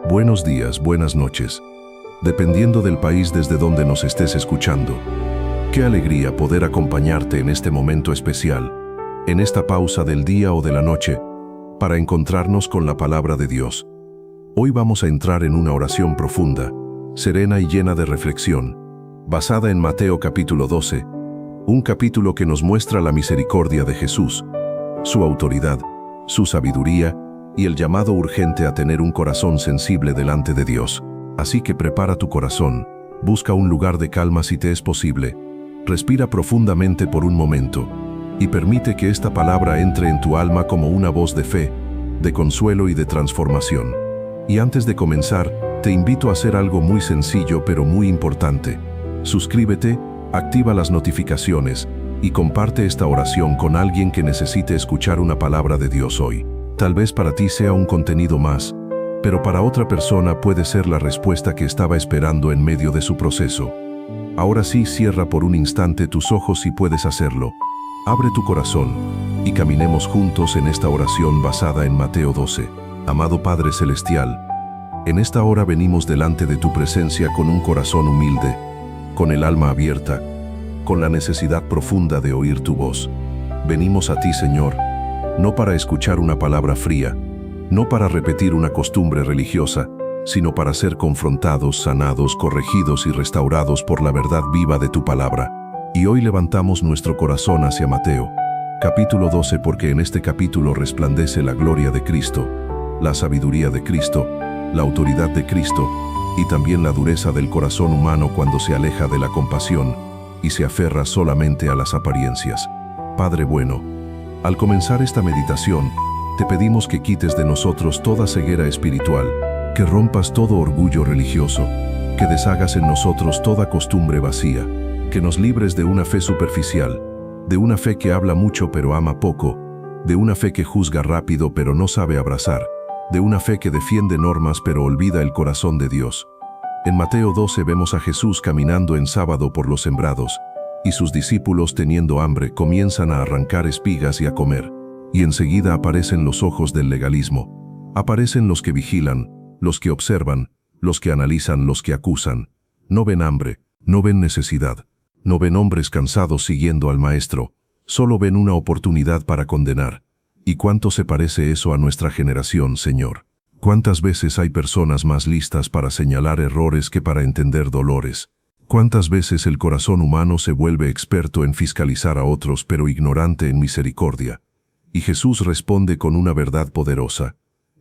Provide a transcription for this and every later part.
Buenos días, buenas noches, dependiendo del país desde donde nos estés escuchando. Qué alegría poder acompañarte en este momento especial, en esta pausa del día o de la noche, para encontrarnos con la palabra de Dios. Hoy vamos a entrar en una oración profunda, serena y llena de reflexión, basada en Mateo capítulo 12, un capítulo que nos muestra la misericordia de Jesús, su autoridad, su sabiduría y el llamado urgente a tener un corazón sensible delante de Dios. Así que prepara tu corazón, busca un lugar de calma si te es posible, respira profundamente por un momento y permite que esta palabra entre en tu alma como una voz de fe, de consuelo y de transformación. Y antes de comenzar, te invito a hacer algo muy sencillo pero muy importante. Suscríbete, activa las notificaciones y comparte esta oración con alguien que necesite escuchar una palabra de Dios hoy. Tal vez para ti sea un contenido más, pero para otra persona puede ser la respuesta que estaba esperando en medio de su proceso. Ahora sí, cierra por un instante tus ojos si puedes hacerlo. Abre tu corazón y caminemos juntos en esta oración basada en Mateo 12. Amado Padre Celestial, en esta hora venimos delante de tu presencia con un corazón humilde, con el alma abierta, con la necesidad profunda de oír tu voz. Venimos a ti, Señor, no para escuchar una palabra fría, no para repetir una costumbre religiosa, sino para ser confrontados, sanados, corregidos y restaurados por la verdad viva de tu palabra. Y hoy levantamos nuestro corazón hacia Mateo, capítulo 12, porque en este capítulo resplandece la gloria de Cristo, la sabiduría de Cristo, la autoridad de Cristo y también la dureza del corazón humano cuando se aleja de la compasión y se aferra solamente a las apariencias. Padre bueno, al comenzar esta meditación, te pedimos que quites de nosotros toda ceguera espiritual, que rompas todo orgullo religioso, que deshagas en nosotros toda costumbre vacía, que nos libres de una fe superficial, de una fe que habla mucho pero ama poco, de una fe que juzga rápido pero no sabe abrazar, de una fe que defiende normas pero olvida el corazón de Dios. En Mateo 12 vemos a Jesús caminando en sábado por los sembrados, y sus discípulos, teniendo hambre, comienzan a arrancar espigas y a comer. Y enseguida aparecen los ojos del legalismo. Aparecen los que vigilan, los que observan, los que analizan, los que acusan. No ven hambre, no ven necesidad, no ven hombres cansados siguiendo al Maestro, solo ven una oportunidad para condenar. ¿Y cuánto se parece eso a nuestra generación, Señor? ¿Cuántas veces hay personas más listas para señalar errores que para entender dolores? ¿Cuántas veces el corazón humano se vuelve experto en fiscalizar a otros pero ignorante en misericordia? Y Jesús responde con una verdad poderosa.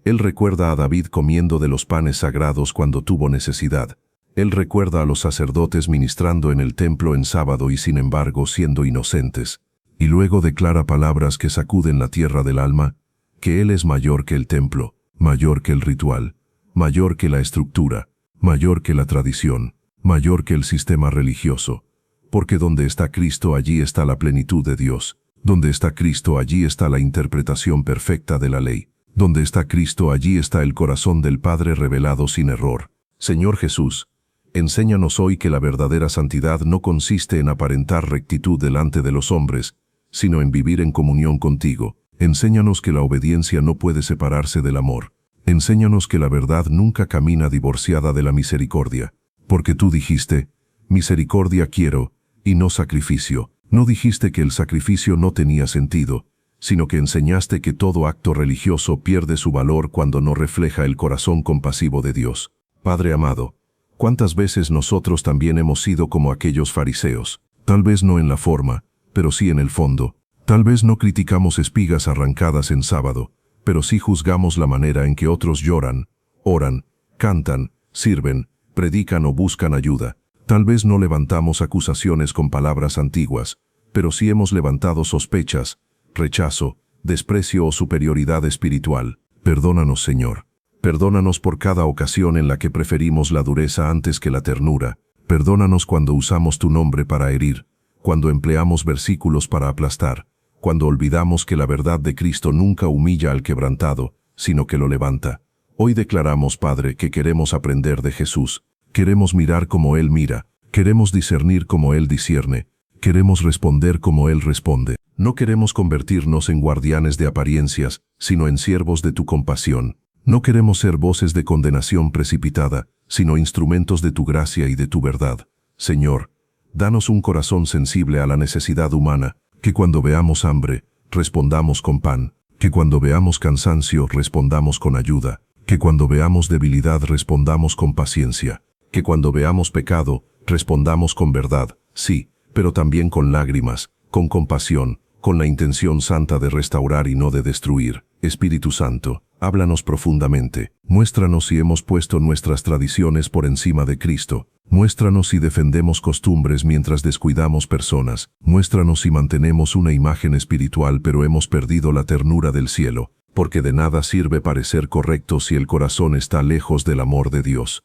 Él recuerda a David comiendo de los panes sagrados cuando tuvo necesidad. Él recuerda a los sacerdotes ministrando en el templo en sábado y sin embargo siendo inocentes. Y luego declara palabras que sacuden la tierra del alma, que Él es mayor que el templo, mayor que el ritual, mayor que la estructura, mayor que la tradición, mayor que el sistema religioso. Porque donde está Cristo, allí está la plenitud de Dios. Donde está Cristo, allí está la interpretación perfecta de la ley. Donde está Cristo, allí está el corazón del Padre revelado sin error. Señor Jesús, enséñanos hoy que la verdadera santidad no consiste en aparentar rectitud delante de los hombres, sino en vivir en comunión contigo. Enséñanos que la obediencia no puede separarse del amor. Enséñanos que la verdad nunca camina divorciada de la misericordia. Porque tú dijiste, misericordia quiero, y no sacrificio. No dijiste que el sacrificio no tenía sentido, sino que enseñaste que todo acto religioso pierde su valor cuando no refleja el corazón compasivo de Dios. Padre amado, ¿cuántas veces nosotros también hemos sido como aquellos fariseos? Tal vez no en la forma, pero sí en el fondo. Tal vez no criticamos espigas arrancadas en sábado, pero sí juzgamos la manera en que otros lloran, oran, cantan, sirven, predican o buscan ayuda. Tal vez no levantamos acusaciones con palabras antiguas, pero sí hemos levantado sospechas, rechazo, desprecio o superioridad espiritual. Perdónanos, Señor. Perdónanos por cada ocasión en la que preferimos la dureza antes que la ternura. Perdónanos cuando usamos tu nombre para herir, cuando empleamos versículos para aplastar, cuando olvidamos que la verdad de Cristo nunca humilla al quebrantado, sino que lo levanta. Hoy declaramos, Padre, que queremos aprender de Jesús. Queremos mirar como Él mira, queremos discernir como Él discierne, queremos responder como Él responde. No queremos convertirnos en guardianes de apariencias, sino en siervos de tu compasión. No queremos ser voces de condenación precipitada, sino instrumentos de tu gracia y de tu verdad. Señor, danos un corazón sensible a la necesidad humana, que cuando veamos hambre, respondamos con pan, que cuando veamos cansancio, respondamos con ayuda, que cuando veamos debilidad, respondamos con paciencia, que cuando veamos pecado, respondamos con verdad, sí, pero también con lágrimas, con compasión, con la intención santa de restaurar y no de destruir. Espíritu Santo, háblanos profundamente. Muéstranos si hemos puesto nuestras tradiciones por encima de Cristo. Muéstranos si defendemos costumbres mientras descuidamos personas. Muéstranos si mantenemos una imagen espiritual pero hemos perdido la ternura del cielo, porque de nada sirve parecer correcto si el corazón está lejos del amor de Dios.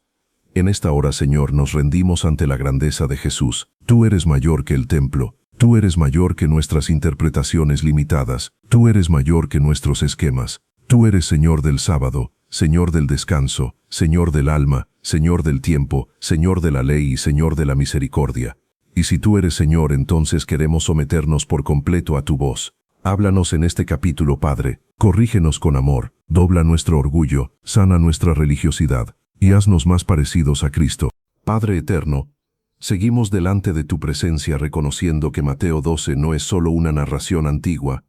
En esta hora, Señor, nos rendimos ante la grandeza de Jesús. Tú eres mayor que el templo. Tú eres mayor que nuestras interpretaciones limitadas. Tú eres mayor que nuestros esquemas. Tú eres Señor del sábado, Señor del descanso, Señor del alma, Señor del tiempo, Señor de la ley y Señor de la misericordia. Y si tú eres Señor, entonces queremos someternos por completo a tu voz. Háblanos en este capítulo, Padre. Corrígenos con amor, dobla nuestro orgullo, sana nuestra religiosidad, y haznos más parecidos a Cristo. Padre eterno, seguimos delante de tu presencia reconociendo que Mateo 12 no es solo una narración antigua,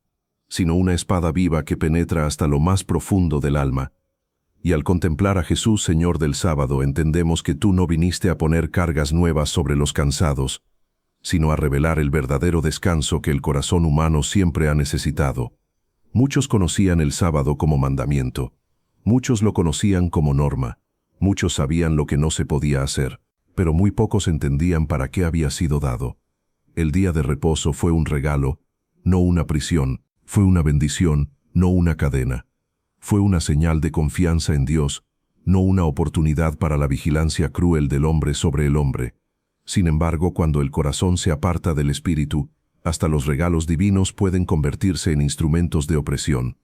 sino una espada viva que penetra hasta lo más profundo del alma. Y al contemplar a Jesús, Señor del sábado, entendemos que tú no viniste a poner cargas nuevas sobre los cansados, sino a revelar el verdadero descanso que el corazón humano siempre ha necesitado. Muchos conocían el sábado como mandamiento, muchos lo conocían como norma, muchos sabían lo que no se podía hacer, pero muy pocos entendían para qué había sido dado. El día de reposo fue un regalo, no una prisión, fue una bendición, no una cadena. Fue una señal de confianza en Dios, no una oportunidad para la vigilancia cruel del hombre sobre el hombre. Sin embargo, cuando el corazón se aparta del espíritu, hasta los regalos divinos pueden convertirse en instrumentos de opresión.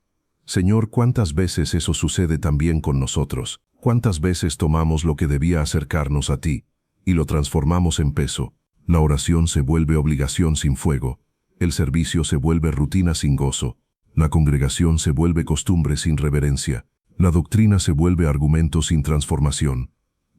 Señor, ¿cuántas veces eso sucede también con nosotros? ¿Cuántas veces tomamos lo que debía acercarnos a ti y lo transformamos en peso? La oración se vuelve obligación sin fuego, el servicio se vuelve rutina sin gozo, la congregación se vuelve costumbre sin reverencia, la doctrina se vuelve argumento sin transformación.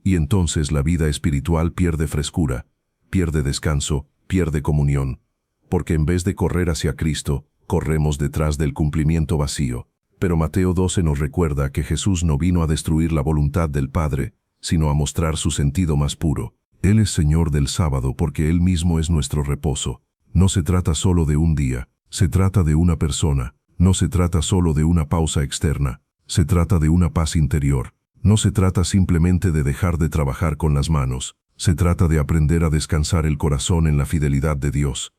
Y entonces la vida espiritual pierde frescura, pierde descanso, pierde comunión, porque en vez de correr hacia Cristo, corremos detrás del cumplimiento vacío. Pero Mateo 12 nos recuerda que Jesús no vino a destruir la voluntad del Padre, sino a mostrar su sentido más puro. Él es Señor del sábado porque Él mismo es nuestro reposo. No se trata solo de un día, se trata de una persona. No se trata solo de una pausa externa, se trata de una paz interior. No se trata simplemente de dejar de trabajar con las manos, se trata de aprender a descansar el corazón en la fidelidad de Dios.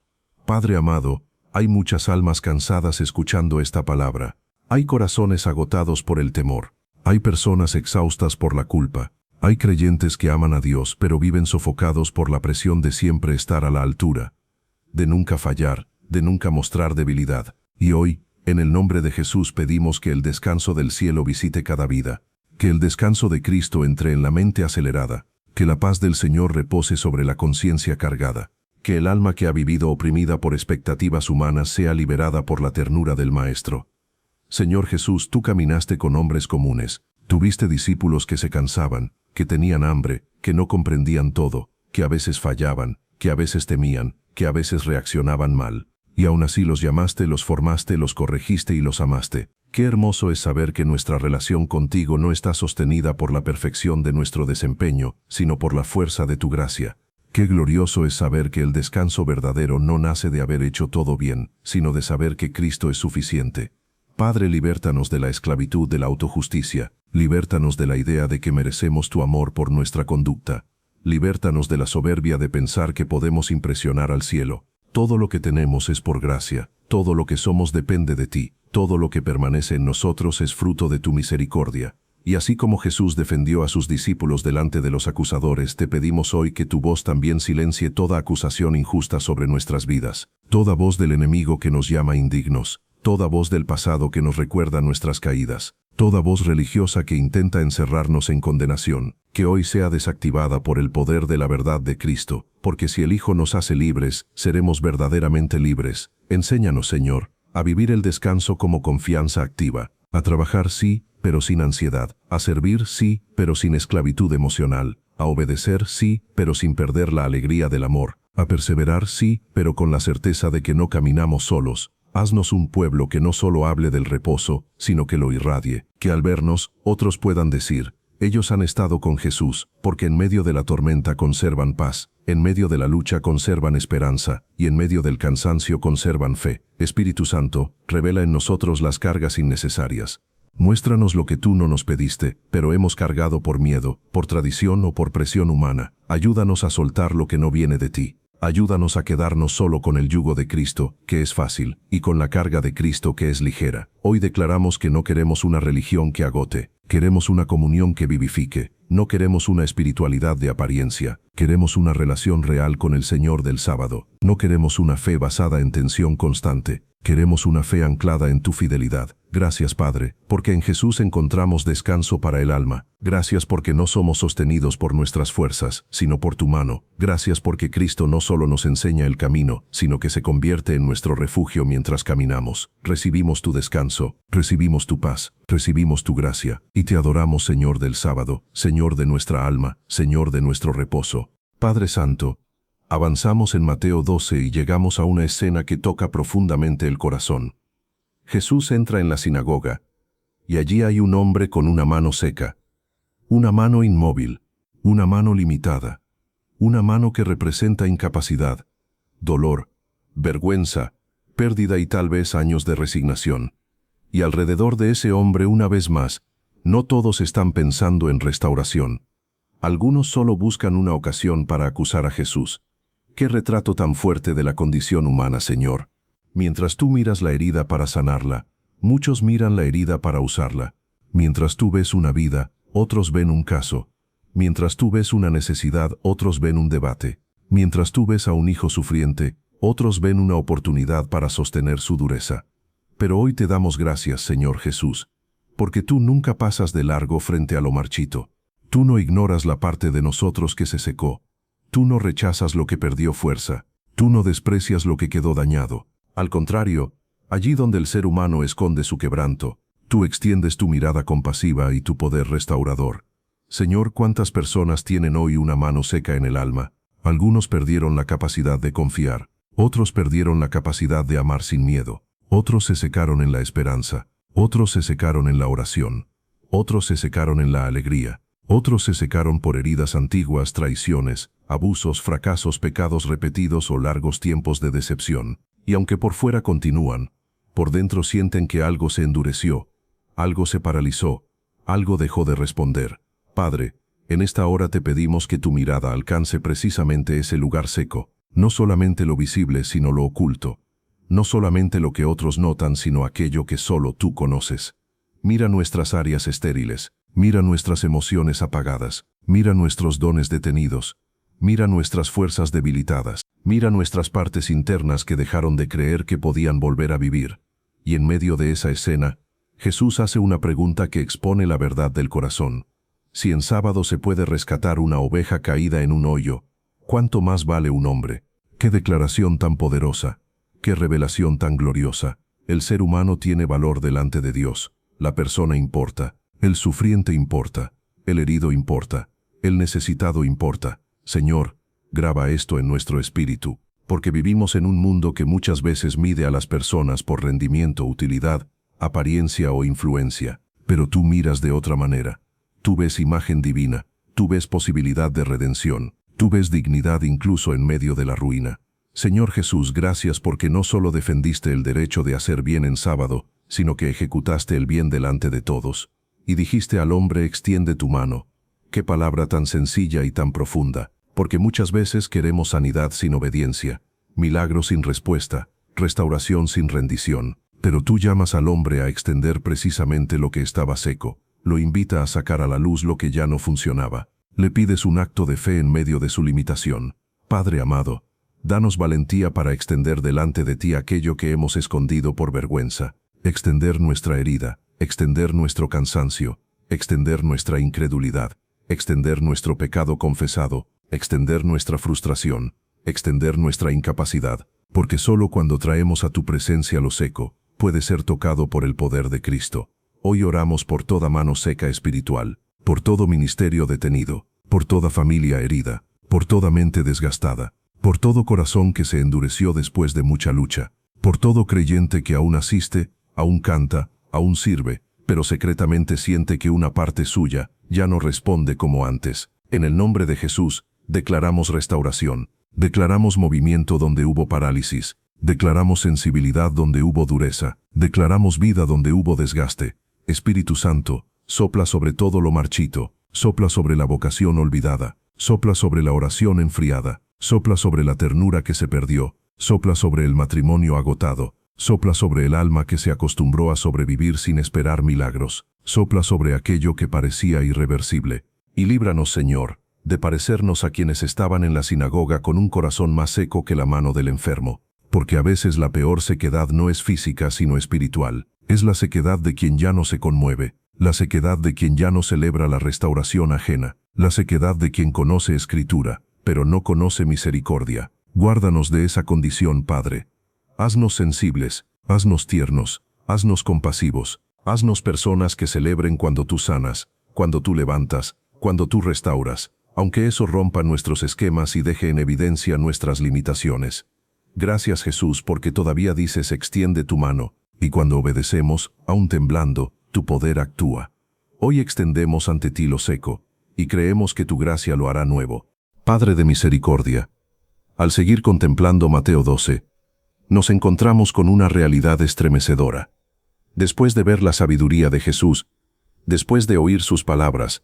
Padre amado, hay muchas almas cansadas escuchando esta palabra. Hay corazones agotados por el temor. Hay personas exhaustas por la culpa. Hay creyentes que aman a Dios pero viven sofocados por la presión de siempre estar a la altura, de nunca fallar, de nunca mostrar debilidad. Y hoy, en el nombre de Jesús pedimos que el descanso del cielo visite cada vida, que el descanso de Cristo entre en la mente acelerada, que la paz del Señor repose sobre la conciencia cargada, que el alma que ha vivido oprimida por expectativas humanas sea liberada por la ternura del Maestro. Señor Jesús, tú caminaste con hombres comunes, tuviste discípulos que se cansaban, que tenían hambre, que no comprendían todo, que a veces fallaban, que a veces temían, que a veces reaccionaban mal. Y aún así los llamaste, los formaste, los corregiste y los amaste. Qué hermoso es saber que nuestra relación contigo no está sostenida por la perfección de nuestro desempeño, sino por la fuerza de tu gracia. Qué glorioso es saber que el descanso verdadero no nace de haber hecho todo bien, sino de saber que Cristo es suficiente. Padre, libértanos de la esclavitud de la autojusticia, libértanos de la idea de que merecemos tu amor por nuestra conducta, libértanos de la soberbia de pensar que podemos impresionar al cielo. Todo lo que tenemos es por gracia, todo lo que somos depende de ti, todo lo que permanece en nosotros es fruto de tu misericordia. Y así como Jesús defendió a sus discípulos delante de los acusadores, te pedimos hoy que tu voz también silencie toda acusación injusta sobre nuestras vidas, toda voz del enemigo que nos llama indignos, toda voz del pasado que nos recuerda nuestras caídas, toda voz religiosa que intenta encerrarnos en condenación, que hoy sea desactivada por el poder de la verdad de Cristo, porque si el Hijo nos hace libres, seremos verdaderamente libres. Enséñanos, Señor, a vivir el descanso como confianza activa, A trabajar sí, pero sin ansiedad. A servir sí, pero sin esclavitud emocional. A obedecer sí, pero sin perder la alegría del amor. A perseverar sí, pero con la certeza de que no caminamos solos. Haznos un pueblo que no solo hable del reposo, sino que lo irradie. Que al vernos, otros puedan decir: ellos han estado con Jesús, porque en medio de la tormenta conservan paz, en medio de la lucha conservan esperanza, y en medio del cansancio conservan fe. Espíritu Santo, revela en nosotros las cargas innecesarias. Muéstranos lo que tú no nos pediste, pero hemos cargado por miedo, por tradición o por presión humana. Ayúdanos a soltar lo que no viene de ti. Ayúdanos a quedarnos solo con el yugo de Cristo, que es fácil, y con la carga de Cristo, que es ligera. Hoy declaramos que no queremos una religión que agote. Queremos una comunión que vivifique. No queremos una espiritualidad de apariencia. Queremos una relación real con el Señor del sábado. No queremos una fe basada en tensión constante. Queremos una fe anclada en tu fidelidad. Gracias, Padre, porque en Jesús encontramos descanso para el alma. Gracias porque no somos sostenidos por nuestras fuerzas, sino por tu mano. Gracias porque Cristo no solo nos enseña el camino, sino que se convierte en nuestro refugio mientras caminamos. Recibimos tu descanso, recibimos tu paz, recibimos tu gracia, y te adoramos, Señor del sábado, Señor de nuestra alma, Señor de nuestro reposo. Padre Santo, avanzamos en Mateo 12 y llegamos a una escena que toca profundamente el corazón. Jesús entra en la sinagoga, y allí hay un hombre con una mano seca, una mano inmóvil, una mano limitada, una mano que representa incapacidad, dolor, vergüenza, pérdida y tal vez años de resignación. Y alrededor de ese hombre, una vez más, no todos están pensando en restauración. Algunos solo buscan una ocasión para acusar a Jesús. ¡Qué retrato tan fuerte de la condición humana, Señor! Mientras tú miras la herida para sanarla, muchos miran la herida para usarla. Mientras tú ves una vida, otros ven un caso. Mientras tú ves una necesidad, otros ven un debate. Mientras tú ves a un hijo sufriente, otros ven una oportunidad para sostener su dureza. Pero hoy te damos gracias, Señor Jesús, porque tú nunca pasas de largo frente a lo marchito. Tú no ignoras la parte de nosotros que se secó. Tú no rechazas lo que perdió fuerza. Tú no desprecias lo que quedó dañado. Al contrario, allí donde el ser humano esconde su quebranto, tú extiendes tu mirada compasiva y tu poder restaurador. Señor, ¿cuántas personas tienen hoy una mano seca en el alma? Algunos perdieron la capacidad de confiar, otros perdieron la capacidad de amar sin miedo, otros se secaron en la esperanza, otros se secaron en la oración, otros se secaron en la alegría, otros se secaron por heridas antiguas, traiciones, abusos, fracasos, pecados repetidos o largos tiempos de decepción. Y aunque por fuera continúan, por dentro sienten que algo se endureció, algo se paralizó, algo dejó de responder. Padre, en esta hora te pedimos que tu mirada alcance precisamente ese lugar seco, no solamente lo visible sino lo oculto, no solamente lo que otros notan sino aquello que solo tú conoces. Mira nuestras áreas estériles, mira nuestras emociones apagadas, mira nuestros dones detenidos, mira nuestras fuerzas debilitadas, mira nuestras partes internas que dejaron de creer que podían volver a vivir. Y en medio de esa escena, Jesús hace una pregunta que expone la verdad del corazón. Si en sábado se puede rescatar una oveja caída en un hoyo, ¿cuánto más vale un hombre? ¡Qué declaración tan poderosa! ¡Qué revelación tan gloriosa! El ser humano tiene valor delante de Dios. La persona importa. El sufriente importa. El herido importa. El necesitado importa. Señor, graba esto en nuestro espíritu, porque vivimos en un mundo que muchas veces mide a las personas por rendimiento, utilidad, apariencia o influencia. Pero tú miras de otra manera. Tú ves imagen divina, tú ves posibilidad de redención, tú ves dignidad incluso en medio de la ruina. Señor Jesús, gracias porque no solo defendiste el derecho de hacer bien en sábado, sino que ejecutaste el bien delante de todos. Y dijiste al hombre: extiende tu mano. Qué palabra tan sencilla y tan profunda, porque muchas veces queremos sanidad sin obediencia, milagro sin respuesta, restauración sin rendición. Pero tú llamas al hombre a extender precisamente lo que estaba seco, lo invita a sacar a la luz lo que ya no funcionaba. Le pides un acto de fe en medio de su limitación. Padre amado, danos valentía para extender delante de ti aquello que hemos escondido por vergüenza, extender nuestra herida, extender nuestro cansancio, extender nuestra incredulidad, extender nuestro pecado confesado, extender nuestra frustración, extender nuestra incapacidad, porque solo cuando traemos a tu presencia lo seco, puede ser tocado por el poder de Cristo. Hoy oramos por toda mano seca espiritual, por todo ministerio detenido, por toda familia herida, por toda mente desgastada, por todo corazón que se endureció después de mucha lucha, por todo creyente que aún asiste, aún canta, aún sirve, pero secretamente siente que una parte suya ya no responde como antes. En el nombre de Jesús, declaramos restauración, declaramos movimiento donde hubo parálisis, declaramos sensibilidad donde hubo dureza, declaramos vida donde hubo desgaste. Espíritu Santo, sopla sobre todo lo marchito, sopla sobre la vocación olvidada, sopla sobre la oración enfriada, sopla sobre la ternura que se perdió, sopla sobre el matrimonio agotado, sopla sobre el alma que se acostumbró a sobrevivir sin esperar milagros, sopla sobre aquello que parecía irreversible. Y líbranos, Señor, de parecernos a quienes estaban en la sinagoga con un corazón más seco que la mano del enfermo, porque a veces la peor sequedad no es física sino espiritual. Es la sequedad de quien ya no se conmueve, la sequedad de quien ya no celebra la restauración ajena, la sequedad de quien conoce escritura, pero no conoce misericordia. Guárdanos de esa condición, Padre. Haznos sensibles, haznos tiernos, haznos compasivos, haznos personas que celebren cuando tú sanas, cuando tú levantas, cuando tú restauras, aunque eso rompa nuestros esquemas y deje en evidencia nuestras limitaciones. Gracias, Jesús, porque todavía dices extiende tu mano, y cuando obedecemos, aún temblando, tu poder actúa. Hoy extendemos ante ti lo seco, y creemos que tu gracia lo hará nuevo. Padre de misericordia, al seguir contemplando Mateo 12, nos encontramos con una realidad estremecedora. Después de ver la sabiduría de Jesús, después de oír sus palabras,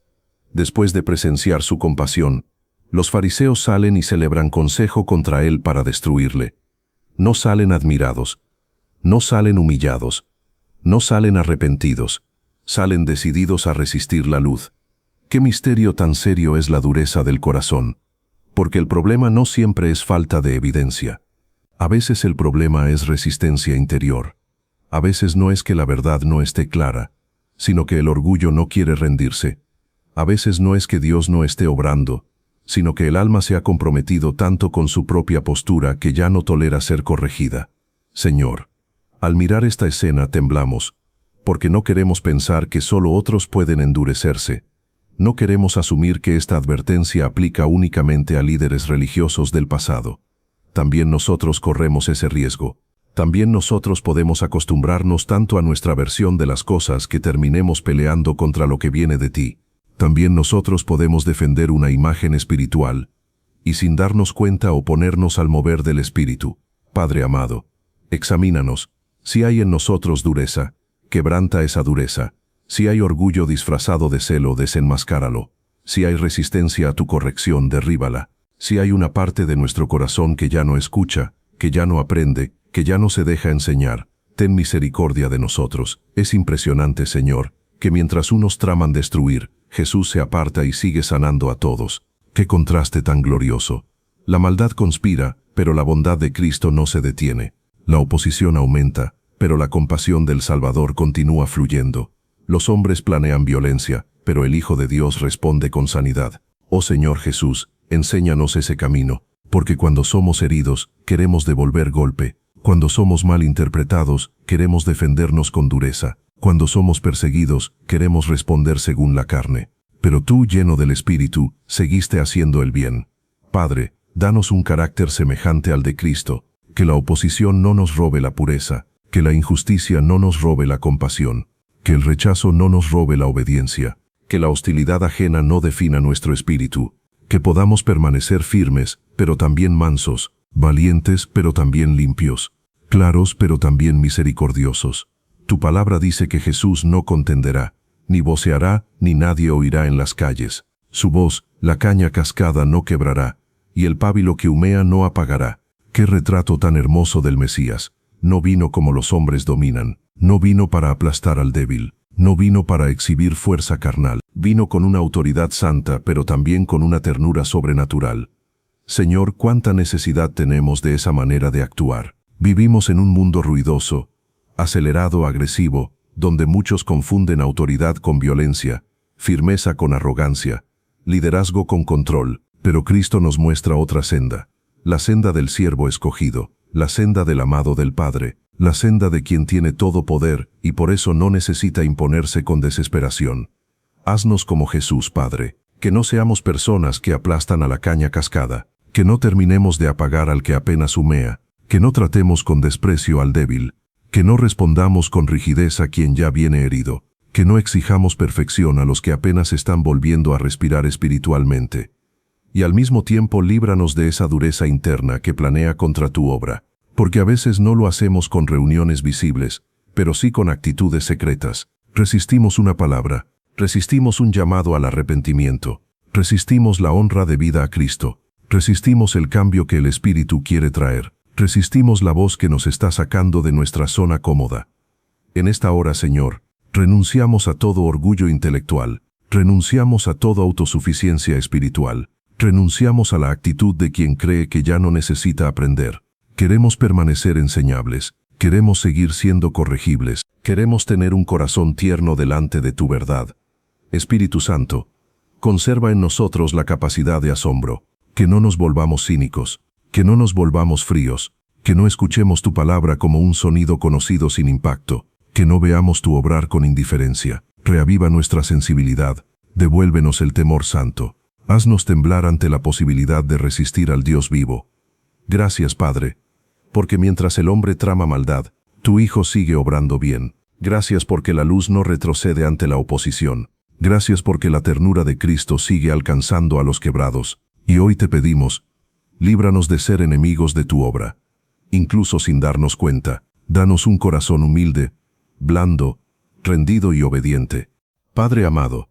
después de presenciar su compasión, los fariseos salen y celebran consejo contra él para destruirle. No salen admirados, no salen humillados, no salen arrepentidos, salen decididos a resistir la luz. Qué misterio tan serio es la dureza del corazón, porque el problema no siempre es falta de evidencia. A veces el problema es resistencia interior. A veces no es que la verdad no esté clara, sino que el orgullo no quiere rendirse. A veces no es que Dios no esté obrando, sino que el alma se ha comprometido tanto con su propia postura que ya no tolera ser corregida. Señor, al mirar esta escena temblamos, porque no queremos pensar que solo otros pueden endurecerse. No queremos asumir que esta advertencia aplica únicamente a líderes religiosos del pasado. También nosotros corremos ese riesgo. También nosotros podemos acostumbrarnos tanto a nuestra versión de las cosas que terminemos peleando contra lo que viene de ti. También nosotros podemos defender una imagen espiritual, y sin darnos cuenta oponernos al mover del Espíritu. Padre amado, examínanos. Si hay en nosotros dureza, quebranta esa dureza. Si hay orgullo disfrazado de celo, desenmascáralo. Si hay resistencia a tu corrección, derríbala. Si hay una parte de nuestro corazón que ya no escucha, que ya no aprende, que ya no se deja enseñar, ten misericordia de nosotros. Es impresionante, Señor, que mientras unos traman destruir, Jesús se aparta y sigue sanando a todos. ¡Qué contraste tan glorioso! La maldad conspira, pero la bondad de Cristo no se detiene. La oposición aumenta, pero la compasión del Salvador continúa fluyendo. Los hombres planean violencia, pero el Hijo de Dios responde con sanidad. Oh Señor Jesús, enséñanos ese camino, porque cuando somos heridos, queremos devolver golpe. Cuando somos mal interpretados, queremos defendernos con dureza. Cuando somos perseguidos, queremos responder según la carne. Pero tú, lleno del Espíritu, seguiste haciendo el bien. Padre, danos un carácter semejante al de Cristo, que la oposición no nos robe la pureza, que la injusticia no nos robe la compasión, que el rechazo no nos robe la obediencia, que la hostilidad ajena no defina nuestro espíritu, que podamos permanecer firmes, pero también mansos, valientes, pero también limpios, claros, pero también misericordiosos. Tu palabra dice que Jesús no contenderá, ni voceará, ni nadie oirá en las calles. Su voz, la caña cascada no quebrará, y el pábilo que humea no apagará. ¡Qué retrato tan hermoso del Mesías! No vino como los hombres dominan, no vino para aplastar al débil, no vino para exhibir fuerza carnal, vino con una autoridad santa, pero también con una ternura sobrenatural. Señor, cuánta necesidad tenemos de esa manera de actuar. Vivimos en un mundo ruidoso, acelerado, agresivo, donde muchos confunden autoridad con violencia, firmeza con arrogancia, liderazgo con control, pero Cristo nos muestra otra senda, la senda del siervo escogido, la senda del amado del Padre, la senda de quien tiene todo poder y por eso no necesita imponerse con desesperación. Haznos como Jesús, Padre, que no seamos personas que aplastan a la caña cascada, que no terminemos de apagar al que apenas humea, que no tratemos con desprecio al débil, que no respondamos con rigidez a quien ya viene herido, que no exijamos perfección a los que apenas están volviendo a respirar espiritualmente. Y al mismo tiempo líbranos de esa dureza interna que planea contra tu obra, porque a veces no lo hacemos con reuniones visibles, pero sí con actitudes secretas. Resistimos una palabra, resistimos un llamado al arrepentimiento, resistimos la honra debida a Cristo, resistimos el cambio que el Espíritu quiere traer, resistimos la voz que nos está sacando de nuestra zona cómoda. En esta hora, Señor, renunciamos a todo orgullo intelectual, renunciamos a toda autosuficiencia espiritual, renunciamos a la actitud de quien cree que ya no necesita aprender. Queremos permanecer enseñables, queremos seguir siendo corregibles, queremos tener un corazón tierno delante de tu verdad. Espíritu Santo, conserva en nosotros la capacidad de asombro, que no nos volvamos cínicos, que no nos volvamos fríos, que no escuchemos tu palabra como un sonido conocido sin impacto, que no veamos tu obrar con indiferencia. Reaviva nuestra sensibilidad, devuélvenos el temor santo, haznos temblar ante la posibilidad de resistir al Dios vivo. Gracias, Padre, porque mientras el hombre trama maldad, tu Hijo sigue obrando bien. Gracias porque la luz no retrocede ante la oposición. Gracias porque la ternura de Cristo sigue alcanzando a los quebrados. Y hoy te pedimos, líbranos de ser enemigos de tu obra. Incluso sin darnos cuenta, danos un corazón humilde, blando, rendido y obediente. Padre amado,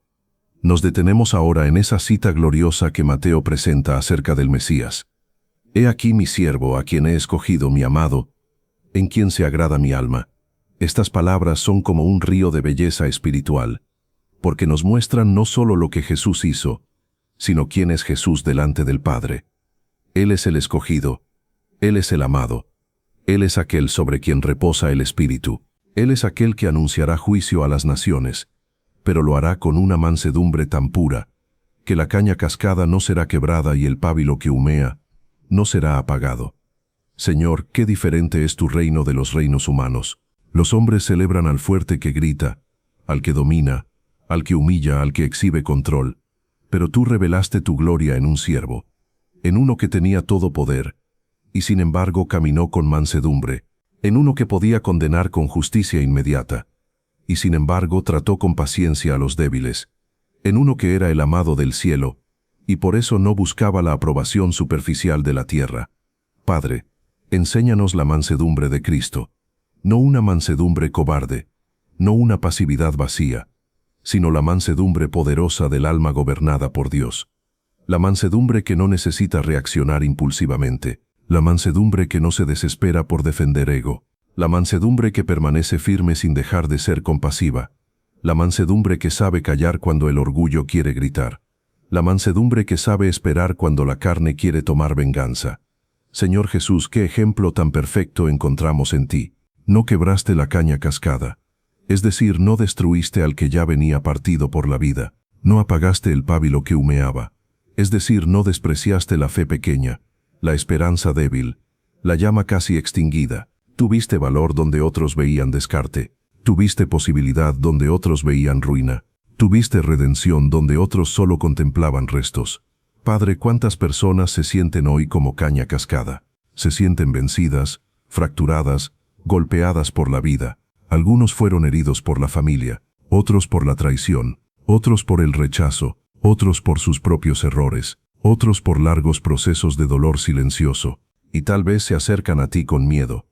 nos detenemos ahora en esa cita gloriosa que Mateo presenta acerca del Mesías. He aquí mi siervo, a quien he escogido, mi amado, en quien se agrada mi alma. Estas palabras son como un río de belleza espiritual, porque nos muestran no solo lo que Jesús hizo, sino quién es Jesús delante del Padre. Él es el escogido, Él es el amado, Él es aquel sobre quien reposa el Espíritu, Él es aquel que anunciará juicio a las naciones, pero lo hará con una mansedumbre tan pura, que la caña cascada no será quebrada y el pábilo que humea no será apagado. Señor, qué diferente es tu reino de los reinos humanos. Los hombres celebran al fuerte que grita, al que domina, al que humilla, al que exhibe control. Pero tú revelaste tu gloria en un siervo, en uno que tenía todo poder, y sin embargo caminó con mansedumbre, en uno que podía condenar con justicia inmediata, y sin embargo trató con paciencia a los débiles, en uno que era el amado del cielo, y por eso no buscaba la aprobación superficial de la tierra. Padre, enséñanos la mansedumbre de Cristo, no una mansedumbre cobarde, no una pasividad vacía, sino la mansedumbre poderosa del alma gobernada por Dios. La mansedumbre que no necesita reaccionar impulsivamente, la mansedumbre que no se desespera por defender ego, la mansedumbre que permanece firme sin dejar de ser compasiva, la mansedumbre que sabe callar cuando el orgullo quiere gritar, la mansedumbre que sabe esperar cuando la carne quiere tomar venganza. Señor Jesús, qué ejemplo tan perfecto encontramos en ti. No quebraste la caña cascada, es decir, no destruiste al que ya venía partido por la vida, no apagaste el pábilo que humeaba, es decir, no despreciaste la fe pequeña, la esperanza débil, la llama casi extinguida. Tuviste valor donde otros veían descarte, tuviste posibilidad donde otros veían ruina, tuviste redención donde otros solo contemplaban restos. Padre, ¿cuántas personas se sienten hoy como caña cascada? Se sienten vencidas, fracturadas, golpeadas por la vida. Algunos fueron heridos por la familia, otros por la traición, otros por el rechazo, otros por sus propios errores, otros por largos procesos de dolor silencioso, y tal vez se acercan a ti con miedo,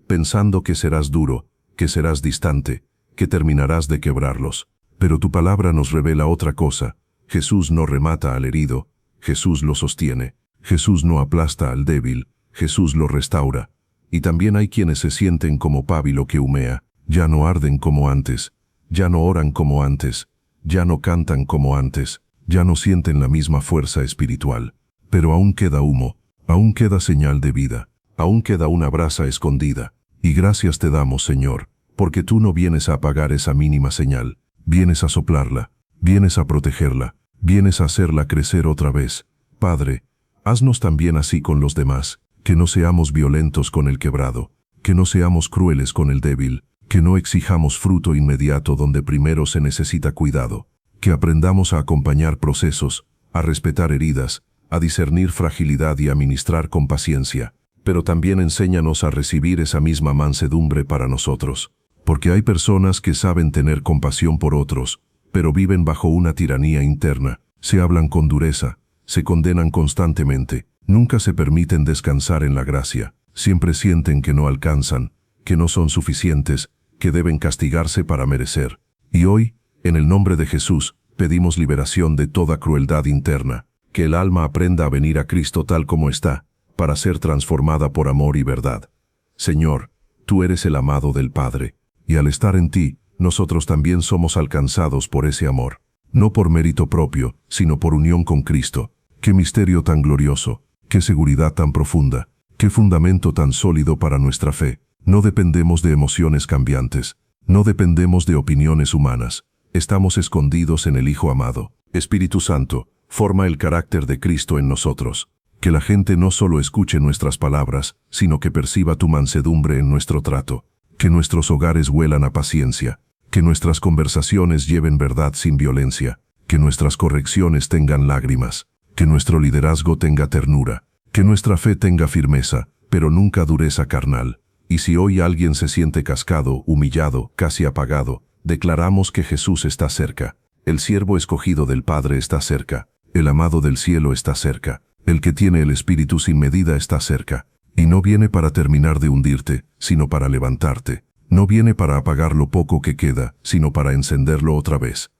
pensando que serás duro, que serás distante, que terminarás de quebrarlos. Pero tu palabra nos revela otra cosa. Jesús no remata al herido, Jesús lo sostiene. Jesús no aplasta al débil, Jesús lo restaura. Y también hay quienes se sienten como pábilo que humea, ya no arden como antes, ya no oran como antes, ya no cantan como antes, ya no sienten la misma fuerza espiritual. Pero aún queda humo, aún queda señal de vida, aún queda una brasa escondida. Y gracias te damos, Señor, porque tú no vienes a apagar esa mínima señal, vienes a soplarla, vienes a protegerla, vienes a hacerla crecer otra vez. Padre, haznos también así con los demás, que no seamos violentos con el quebrado, que no seamos crueles con el débil, que no exijamos fruto inmediato donde primero se necesita cuidado, que aprendamos a acompañar procesos, a respetar heridas, a discernir fragilidad y a ministrar con paciencia. Pero también enséñanos a recibir esa misma mansedumbre para nosotros, porque hay personas que saben tener compasión por otros, pero viven bajo una tiranía interna, se hablan con dureza, se condenan constantemente, nunca se permiten descansar en la gracia, siempre sienten que no alcanzan, que no son suficientes, que deben castigarse para merecer. Y hoy, en el nombre de Jesús, pedimos liberación de toda crueldad interna, que el alma aprenda a venir a Cristo tal como está, para ser transformada por amor y verdad. Señor, tú eres el amado del Padre, y al estar en ti, nosotros también somos alcanzados por ese amor, no por mérito propio, sino por unión con Cristo. Qué misterio tan glorioso, qué seguridad tan profunda, qué fundamento tan sólido para nuestra fe. No dependemos de emociones cambiantes, no dependemos de opiniones humanas, estamos escondidos en el Hijo amado. Espíritu Santo, forma el carácter de Cristo en nosotros. Que la gente no solo escuche nuestras palabras, sino que perciba tu mansedumbre en nuestro trato. Que nuestros hogares huelan a paciencia. Que nuestras conversaciones lleven verdad sin violencia. Que nuestras correcciones tengan lágrimas. Que nuestro liderazgo tenga ternura. Que nuestra fe tenga firmeza, pero nunca dureza carnal. Y si hoy alguien se siente cascado, humillado, casi apagado, declaramos que Jesús está cerca. El siervo escogido del Padre está cerca. El amado del cielo está cerca. El que tiene el Espíritu sin medida está cerca. Y no viene para terminar de hundirte, sino para levantarte. No viene para apagar lo poco que queda, sino para encenderlo otra vez.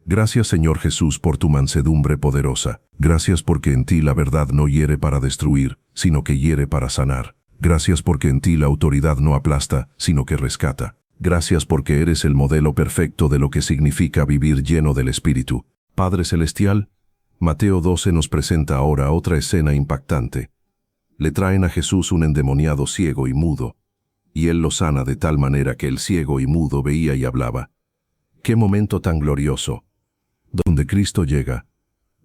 Gracias, Señor Jesús, por tu mansedumbre poderosa. Gracias porque en ti la verdad no hiere para destruir, sino que hiere para sanar. Gracias porque en ti la autoridad no aplasta, sino que rescata. Gracias porque eres el modelo perfecto de lo que significa vivir lleno del Espíritu. Padre Celestial, Mateo 12 nos presenta ahora otra escena impactante. Le traen a Jesús un endemoniado ciego y mudo, y él lo sana de tal manera que el ciego y mudo veía y hablaba. ¡Qué momento tan glorioso! Donde Cristo llega,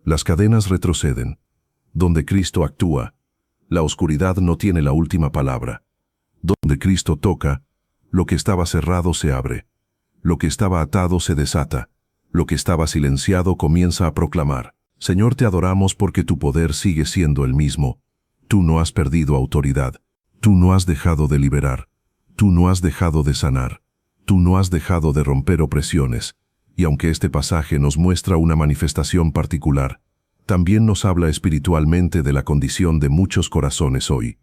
las cadenas retroceden. Donde Cristo actúa, la oscuridad no tiene la última palabra. Donde Cristo toca, lo que estaba cerrado se abre. Lo que estaba atado se desata. Lo que estaba silenciado comienza a proclamar. Señor, te adoramos porque tu poder sigue siendo el mismo. Tú no has perdido autoridad. Tú no has dejado de liberar. Tú no has dejado de sanar. Tú no has dejado de romper opresiones. Y aunque este pasaje nos muestra una manifestación particular, también nos habla espiritualmente de la condición de muchos corazones hoy.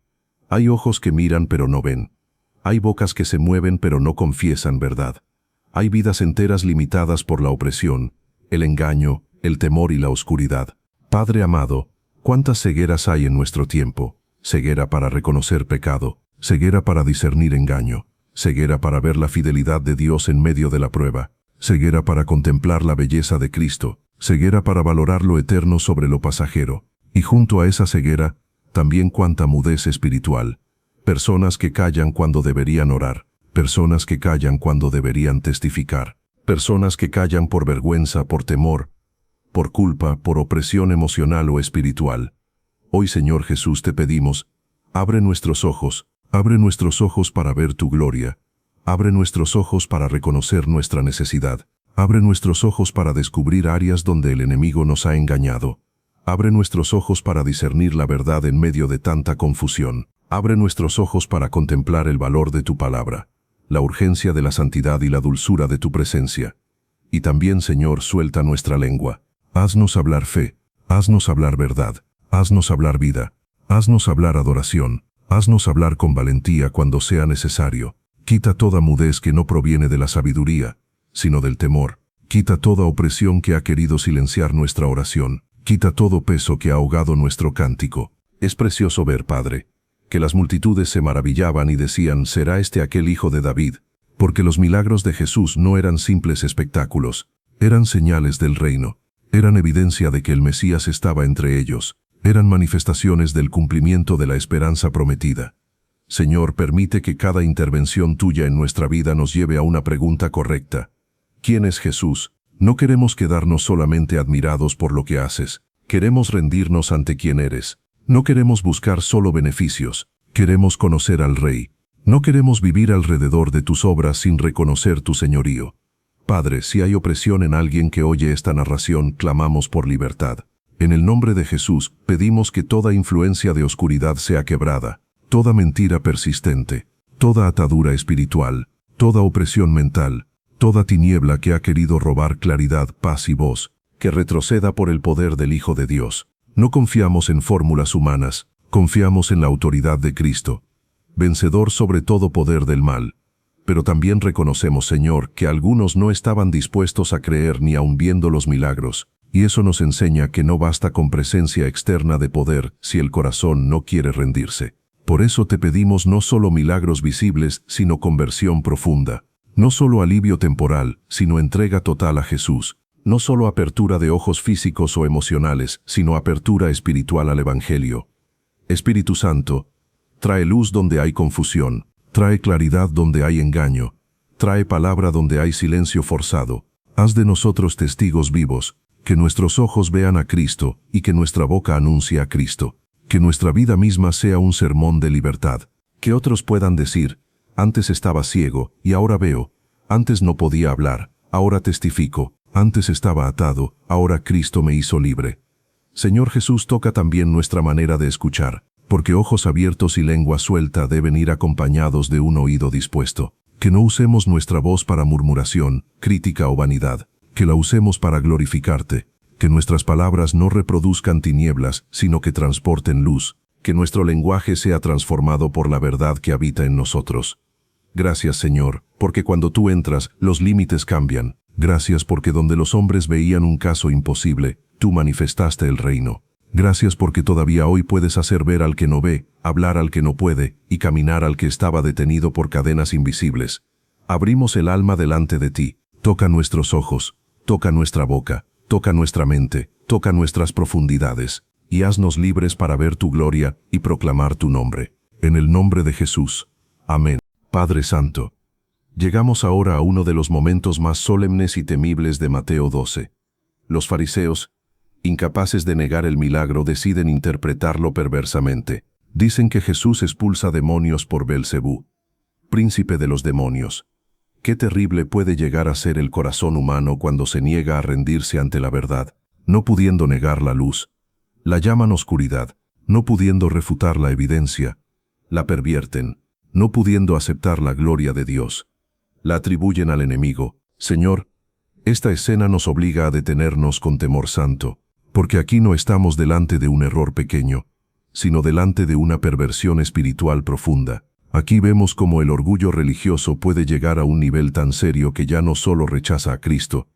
Hay ojos que miran pero no ven. Hay bocas que se mueven pero no confiesan verdad. Hay vidas enteras limitadas por la opresión, el engaño, el temor y la oscuridad. Padre amado, ¿cuántas cegueras hay en nuestro tiempo? Ceguera para reconocer pecado, ceguera para discernir engaño, ceguera para ver la fidelidad de Dios en medio de la prueba, ceguera para contemplar la belleza de Cristo, ceguera para valorar lo eterno sobre lo pasajero, y junto a esa ceguera, también cuánta mudez espiritual. Personas que callan cuando deberían orar, personas que callan cuando deberían testificar, personas que callan por vergüenza, por temor, por culpa, por opresión emocional o espiritual. Hoy, Señor Jesús, te pedimos, abre nuestros ojos para ver tu gloria, abre nuestros ojos para reconocer nuestra necesidad, abre nuestros ojos para descubrir áreas donde el enemigo nos ha engañado, abre nuestros ojos para discernir la verdad en medio de tanta confusión, abre nuestros ojos para contemplar el valor de tu palabra, la urgencia de la santidad y la dulzura de tu presencia. Y también, Señor, suelta nuestra lengua. Haznos hablar fe, haznos hablar verdad, haznos hablar vida, haznos hablar adoración, haznos hablar con valentía cuando sea necesario. Quita toda mudez que no proviene de la sabiduría, sino del temor. Quita toda opresión que ha querido silenciar nuestra oración. Quita todo peso que ha ahogado nuestro cántico. Es precioso ver, Padre, que las multitudes se maravillaban y decían, ¿será este aquel hijo de David? Porque los milagros de Jesús no eran simples espectáculos, eran señales del reino. Eran evidencia de que el Mesías estaba entre ellos. Eran manifestaciones del cumplimiento de la esperanza prometida. Señor, permite que cada intervención tuya en nuestra vida nos lleve a una pregunta correcta. ¿Quién es Jesús? No queremos quedarnos solamente admirados por lo que haces. Queremos rendirnos ante quién eres. No queremos buscar solo beneficios. Queremos conocer al Rey. No queremos vivir alrededor de tus obras sin reconocer tu señorío. Padre, si hay opresión en alguien que oye esta narración, clamamos por libertad. En el nombre de Jesús, pedimos que toda influencia de oscuridad sea quebrada, toda mentira persistente, toda atadura espiritual, toda opresión mental, toda tiniebla que ha querido robar claridad, paz y voz, que retroceda por el poder del Hijo de Dios. No confiamos en fórmulas humanas, confiamos en la autoridad de Cristo, vencedor sobre todo poder del mal. Pero también reconocemos, Señor, que algunos no estaban dispuestos a creer ni aun viendo los milagros, y eso nos enseña que no basta con presencia externa de poder si el corazón no quiere rendirse. Por eso te pedimos no solo milagros visibles, sino conversión profunda. No solo alivio temporal, sino entrega total a Jesús. No solo apertura de ojos físicos o emocionales, sino apertura espiritual al Evangelio. Espíritu Santo, trae luz donde hay confusión, trae claridad donde hay engaño, trae palabra donde hay silencio forzado. Haz de nosotros testigos vivos, que nuestros ojos vean a Cristo y que nuestra boca anuncie a Cristo. Que nuestra vida misma sea un sermón de libertad. Que otros puedan decir, antes estaba ciego y ahora veo, antes no podía hablar, ahora testifico, antes estaba atado, ahora Cristo me hizo libre. Señor Jesús, toca también nuestra manera de escuchar, porque ojos abiertos y lengua suelta deben ir acompañados de un oído dispuesto. Que no usemos nuestra voz para murmuración, crítica o vanidad, que la usemos para glorificarte. Que nuestras palabras no reproduzcan tinieblas, sino que transporten luz. Que nuestro lenguaje sea transformado por la verdad que habita en nosotros. Gracias, Señor, porque cuando tú entras, los límites cambian. Gracias porque donde los hombres veían un caso imposible, tú manifestaste el reino. Gracias porque todavía hoy puedes hacer ver al que no ve, hablar al que no puede, y caminar al que estaba detenido por cadenas invisibles. Abrimos el alma delante de ti. Toca nuestros ojos, toca nuestra boca. Toca nuestra mente, toca nuestras profundidades, y haznos libres para ver tu gloria y proclamar tu nombre. En el nombre de Jesús. Amén. Padre Santo, llegamos ahora a uno de los momentos más solemnes y temibles de Mateo 12. Los fariseos, incapaces de negar el milagro, deciden interpretarlo perversamente. Dicen que Jesús expulsa demonios por Belcebú, príncipe de los demonios. Qué terrible puede llegar a ser el corazón humano cuando se niega a rendirse ante la verdad, no pudiendo negar la luz. La llaman oscuridad, no pudiendo refutar la evidencia. La pervierten, no pudiendo aceptar la gloria de Dios. La atribuyen al enemigo. Señor, esta escena nos obliga a detenernos con temor santo, porque aquí no estamos delante de un error pequeño, sino delante de una perversión espiritual profunda. Aquí vemos cómo el orgullo religioso puede llegar a un nivel tan serio que ya no solo rechaza a Cristo,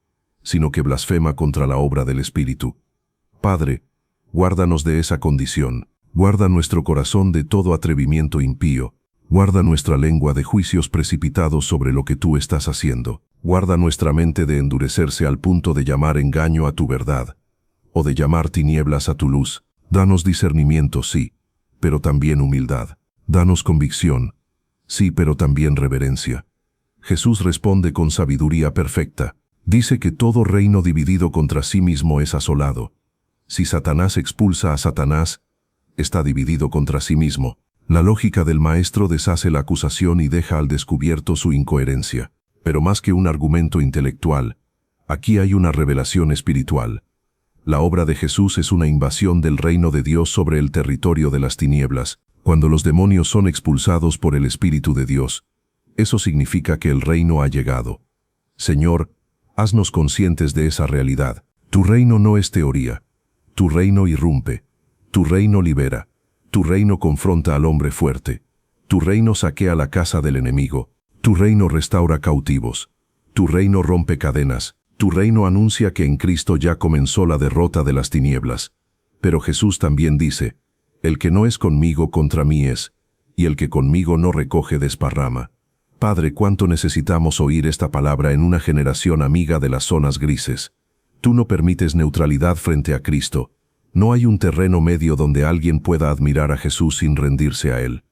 sino que blasfema contra la obra del Espíritu. Padre, guárdanos de esa condición, guarda nuestro corazón de todo atrevimiento impío, guarda nuestra lengua de juicios precipitados sobre lo que tú estás haciendo, guarda nuestra mente de endurecerse al punto de llamar engaño a tu verdad, o de llamar tinieblas a tu luz. Danos discernimiento, sí, pero también humildad. Danos convicción, sí, pero también reverencia. Jesús responde con sabiduría perfecta. Dice que todo reino dividido contra sí mismo es asolado. Si Satanás expulsa a Satanás, está dividido contra sí mismo. La lógica del maestro deshace la acusación y deja al descubierto su incoherencia. Pero más que un argumento intelectual, aquí hay una revelación espiritual. La obra de Jesús es una invasión del reino de Dios sobre el territorio de las tinieblas. Cuando los demonios son expulsados por el Espíritu de Dios, eso significa que el reino ha llegado. Señor, haznos conscientes de esa realidad. Tu reino no es teoría. Tu reino irrumpe. Tu reino libera. Tu reino confronta al hombre fuerte. Tu reino saquea la casa del enemigo. Tu reino restaura cautivos. Tu reino rompe cadenas. Tu reino anuncia que en Cristo ya comenzó la derrota de las tinieblas. Pero Jesús también dice, el que no es conmigo contra mí es, y el que conmigo no recoge desparrama. Padre, cuánto necesitamos oír esta palabra en una generación amiga de las zonas grises. Tú no permites neutralidad frente a Cristo. No hay un terreno medio donde alguien pueda admirar a Jesús sin rendirse a Él.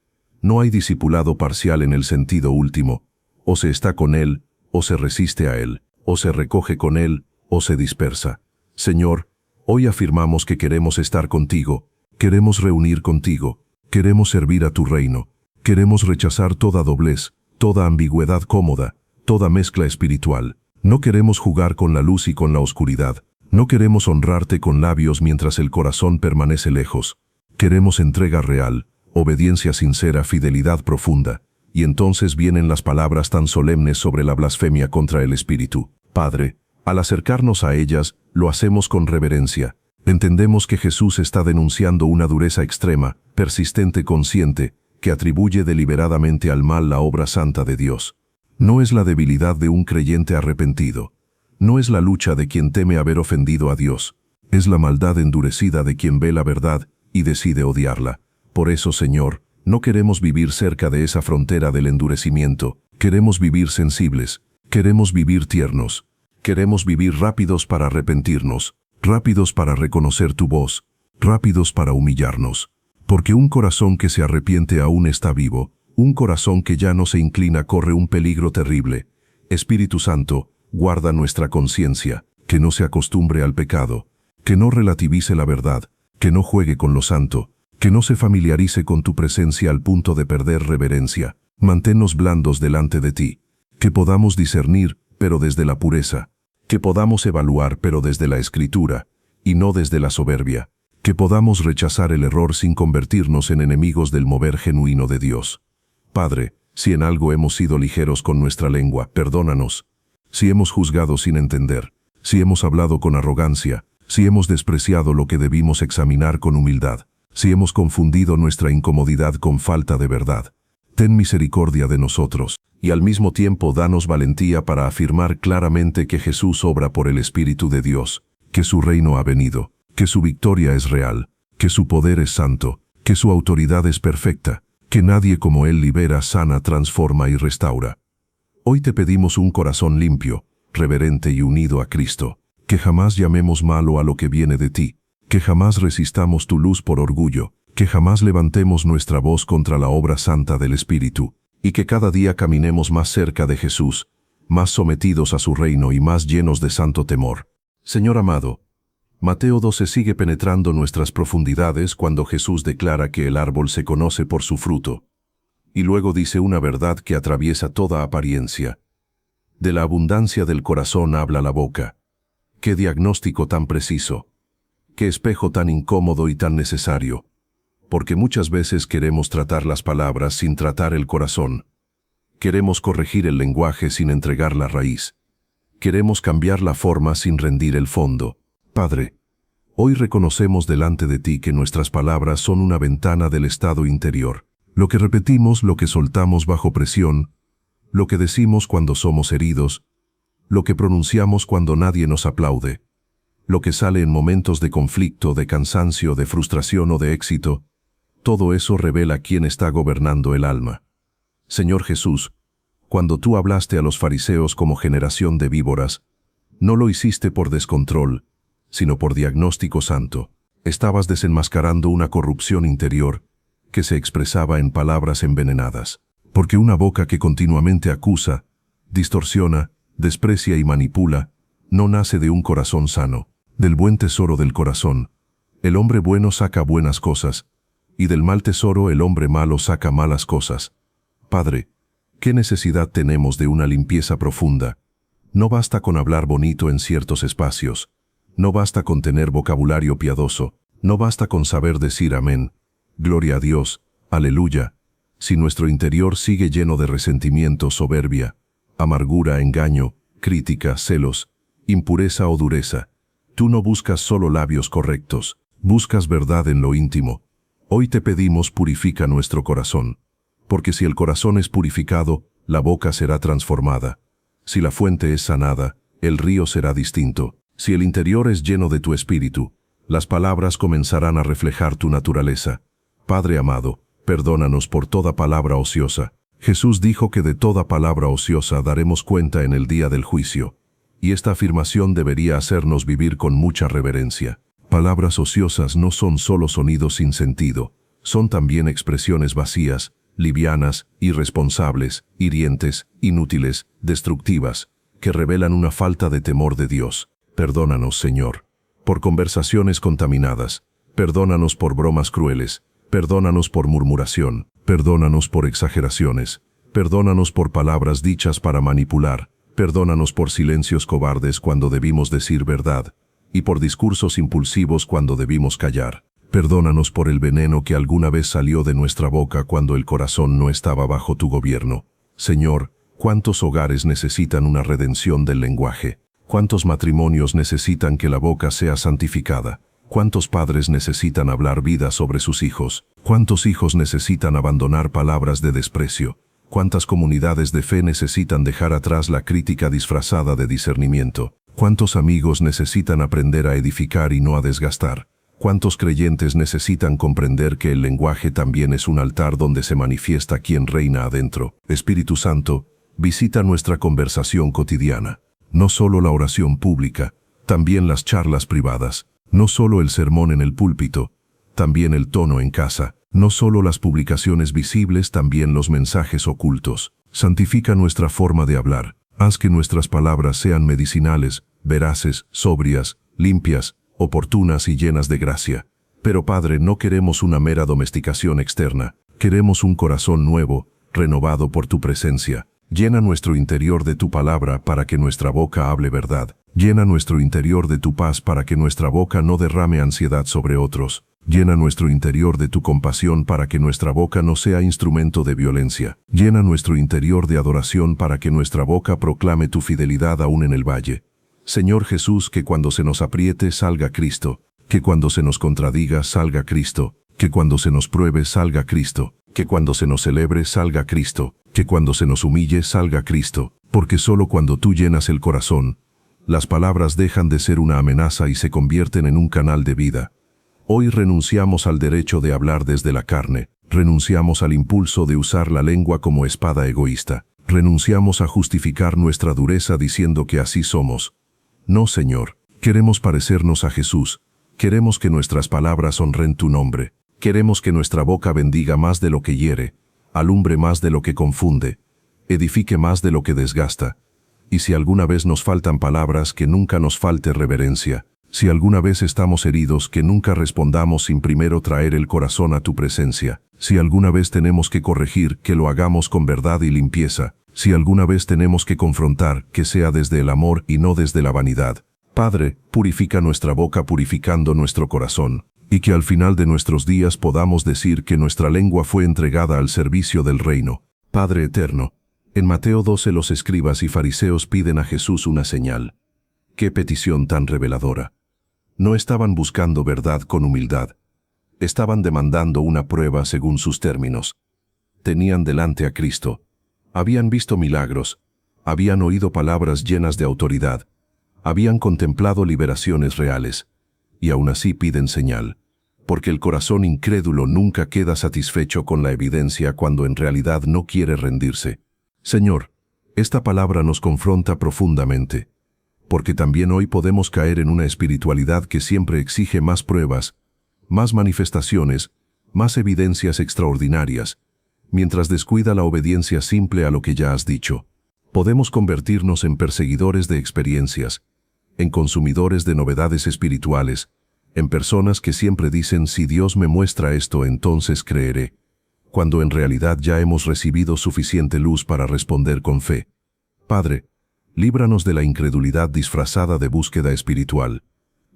No hay discipulado parcial en el sentido último. O se está con Él, o se resiste a Él, o se recoge con Él, o se dispersa. Señor, hoy afirmamos que queremos estar contigo. Queremos reunir contigo, queremos servir a tu reino, Queremos rechazar toda doblez, toda ambigüedad cómoda, toda mezcla espiritual. No queremos jugar con la luz y con la oscuridad. No queremos honrarte con labios mientras el corazón permanece lejos. Queremos entrega real, obediencia sincera, fidelidad profunda. Y entonces vienen las palabras tan solemnes sobre la blasfemia contra el Espíritu. Padre, al acercarnos a ellas, lo hacemos con reverencia. Entendemos que Jesús está denunciando una dureza extrema, persistente, consciente, que atribuye deliberadamente al mal la obra santa de Dios. No es la debilidad de un creyente arrepentido. No es la lucha de quien teme haber ofendido a Dios. Es la maldad endurecida de quien ve la verdad y decide odiarla. Por eso, Señor, no queremos vivir cerca de esa frontera del endurecimiento. Queremos vivir sensibles. Queremos vivir tiernos. Queremos vivir rápidos para arrepentirnos. Rápidos para reconocer tu voz. Rápidos para humillarnos. Porque un corazón que se arrepiente aún está vivo. Un corazón que ya no se inclina corre un peligro terrible. Espíritu Santo, guarda nuestra conciencia, que no se acostumbre al pecado, que no relativice la verdad, que no juegue con lo santo, que no se familiarice con tu presencia al punto de perder reverencia. Manténnos blandos delante de ti, que podamos discernir, pero desde la pureza, que podamos evaluar, pero desde la escritura, y no desde la soberbia, que podamos rechazar el error sin convertirnos en enemigos del mover genuino de Dios. Padre, si en algo hemos sido ligeros con nuestra lengua, perdónanos. Si hemos juzgado sin entender, si hemos hablado con arrogancia, si hemos despreciado lo que debimos examinar con humildad, si hemos confundido nuestra incomodidad con falta de verdad, ten misericordia de nosotros, y al mismo tiempo danos valentía para afirmar claramente que Jesús obra por el Espíritu de Dios, que su reino ha venido, que su victoria es real, que su poder es santo, que su autoridad es perfecta, que nadie como Él libera, sana, transforma y restaura. Hoy te pedimos un corazón limpio, reverente y unido a Cristo, que jamás llamemos malo a lo que viene de ti, que jamás resistamos tu luz por orgullo, que jamás levantemos nuestra voz contra la obra santa del Espíritu, y que cada día caminemos más cerca de Jesús, más sometidos a su reino y más llenos de santo temor. Señor amado, Mateo 12 sigue penetrando nuestras profundidades cuando Jesús declara que el árbol se conoce por su fruto, y luego dice una verdad que atraviesa toda apariencia. De la abundancia del corazón habla la boca. Qué diagnóstico tan preciso, qué espejo tan incómodo y tan necesario, porque muchas veces queremos tratar las palabras sin tratar el corazón. Queremos corregir el lenguaje sin entregar la raíz. Queremos cambiar la forma sin rendir el fondo. Padre, hoy reconocemos delante de ti que nuestras palabras son una ventana del estado interior. Lo que repetimos, lo que soltamos bajo presión, lo que decimos cuando somos heridos, lo que pronunciamos cuando nadie nos aplaude, lo que sale en momentos de conflicto, de cansancio, de frustración o de éxito, todo eso revela quién está gobernando el alma. Señor Jesús, cuando tú hablaste a los fariseos como generación de víboras, no lo hiciste por descontrol, sino por diagnóstico santo. Estabas desenmascarando una corrupción interior que se expresaba en palabras envenenadas. Porque una boca que continuamente acusa, distorsiona, desprecia y manipula, no nace de un corazón sano. Del buen tesoro del corazón, el hombre bueno saca buenas cosas, y del mal tesoro el hombre malo saca malas cosas. Padre, ¿qué necesidad tenemos de una limpieza profunda? No basta con hablar bonito en ciertos espacios. No basta con tener vocabulario piadoso, no basta con saber decir amén, gloria a Dios, aleluya, si nuestro interior sigue lleno de resentimiento, soberbia, amargura, engaño, crítica, celos, impureza o dureza. Tú no buscas solo labios correctos, buscas verdad en lo íntimo. Hoy te pedimos purifica nuestro corazón, porque si el corazón es purificado, la boca será transformada. Si la fuente es sanada, el río será distinto. Si el interior es lleno de tu espíritu, las palabras comenzarán a reflejar tu naturaleza. Padre amado, perdónanos por toda palabra ociosa. Jesús dijo que de toda palabra ociosa daremos cuenta en el día del juicio, y esta afirmación debería hacernos vivir con mucha reverencia. Palabras ociosas no son solo sonidos sin sentido, son también expresiones vacías, livianas, irresponsables, hirientes, inútiles, destructivas, que revelan una falta de temor de Dios. Perdónanos, Señor, por conversaciones contaminadas, perdónanos por bromas crueles, perdónanos por murmuración, Perdónanos por exageraciones. Perdónanos por palabras dichas para manipular. Perdónanos por silencios cobardes cuando debimos decir verdad, y por discursos impulsivos cuando debimos callar. Perdónanos por el veneno que alguna vez salió de nuestra boca cuando el corazón no estaba bajo tu gobierno. Señor, ¿cuántos hogares necesitan una redención del lenguaje? ¿Cuántos matrimonios necesitan que la boca sea santificada? ¿Cuántos padres necesitan hablar vida sobre sus hijos? ¿Cuántos hijos necesitan abandonar palabras de desprecio? ¿Cuántas comunidades de fe necesitan dejar atrás la crítica disfrazada de discernimiento? ¿Cuántos amigos necesitan aprender a edificar y no a desgastar? ¿Cuántos creyentes necesitan comprender que el lenguaje también es un altar donde se manifiesta quien reina adentro? Espíritu Santo, visita nuestra conversación cotidiana. No solo la oración pública, también las charlas privadas. No solo el sermón en el púlpito, también el tono en casa. No solo las publicaciones visibles, también los mensajes ocultos. Santifica nuestra forma de hablar. Haz que nuestras palabras sean medicinales, veraces, sobrias, limpias, oportunas y llenas de gracia. Pero Padre, no queremos una mera domesticación externa. Queremos un corazón nuevo, renovado por tu presencia. Llena nuestro interior de tu palabra para que nuestra boca hable verdad. Llena nuestro interior de tu paz para que nuestra boca no derrame ansiedad sobre otros. Llena nuestro interior de tu compasión para que nuestra boca no sea instrumento de violencia. Llena nuestro interior de adoración para que nuestra boca proclame tu fidelidad aún en el valle. Señor Jesús, que cuando se nos apriete salga Cristo, que cuando se nos contradiga salga Cristo, que cuando se nos pruebe salga Cristo, que cuando se nos celebre salga Cristo, que cuando se nos humille salga Cristo, porque solo cuando tú llenas el corazón, las palabras dejan de ser una amenaza y se convierten en un canal de vida. Hoy renunciamos al derecho de hablar desde la carne, renunciamos al impulso de usar la lengua como espada egoísta, renunciamos a justificar nuestra dureza diciendo que así somos. No, Señor, queremos parecernos a Jesús, queremos que nuestras palabras honren tu nombre, queremos que nuestra boca bendiga más de lo que hiere, alumbre más de lo que confunde, edifique más de lo que desgasta. Y si alguna vez nos faltan palabras, que nunca nos falte reverencia. Si alguna vez estamos heridos, que nunca respondamos sin primero traer el corazón a tu presencia. Si alguna vez tenemos que corregir, que lo hagamos con verdad y limpieza. Si alguna vez tenemos que confrontar, que sea desde el amor y no desde la vanidad. Padre, purifica nuestra boca purificando nuestro corazón, y que al final de nuestros días podamos decir que nuestra lengua fue entregada al servicio del reino. Padre eterno, en Mateo 12 los escribas y fariseos piden a Jesús una señal. ¡Qué petición tan reveladora! No estaban buscando verdad con humildad. Estaban demandando una prueba según sus términos. Tenían delante a Cristo. Habían visto milagros. Habían oído palabras llenas de autoridad. Habían contemplado liberaciones reales. Y aún así piden señal. Porque el corazón incrédulo nunca queda satisfecho con la evidencia cuando en realidad no quiere rendirse. Señor, esta palabra nos confronta profundamente, porque también hoy podemos caer en una espiritualidad que siempre exige más pruebas, más manifestaciones, más evidencias extraordinarias, mientras descuida la obediencia simple a lo que ya has dicho. Podemos convertirnos en perseguidores de experiencias, en consumidores de novedades espirituales, en personas que siempre dicen si Dios me muestra esto entonces creeré, cuando en realidad ya hemos recibido suficiente luz para responder con fe. Padre, líbranos de la incredulidad disfrazada de búsqueda espiritual.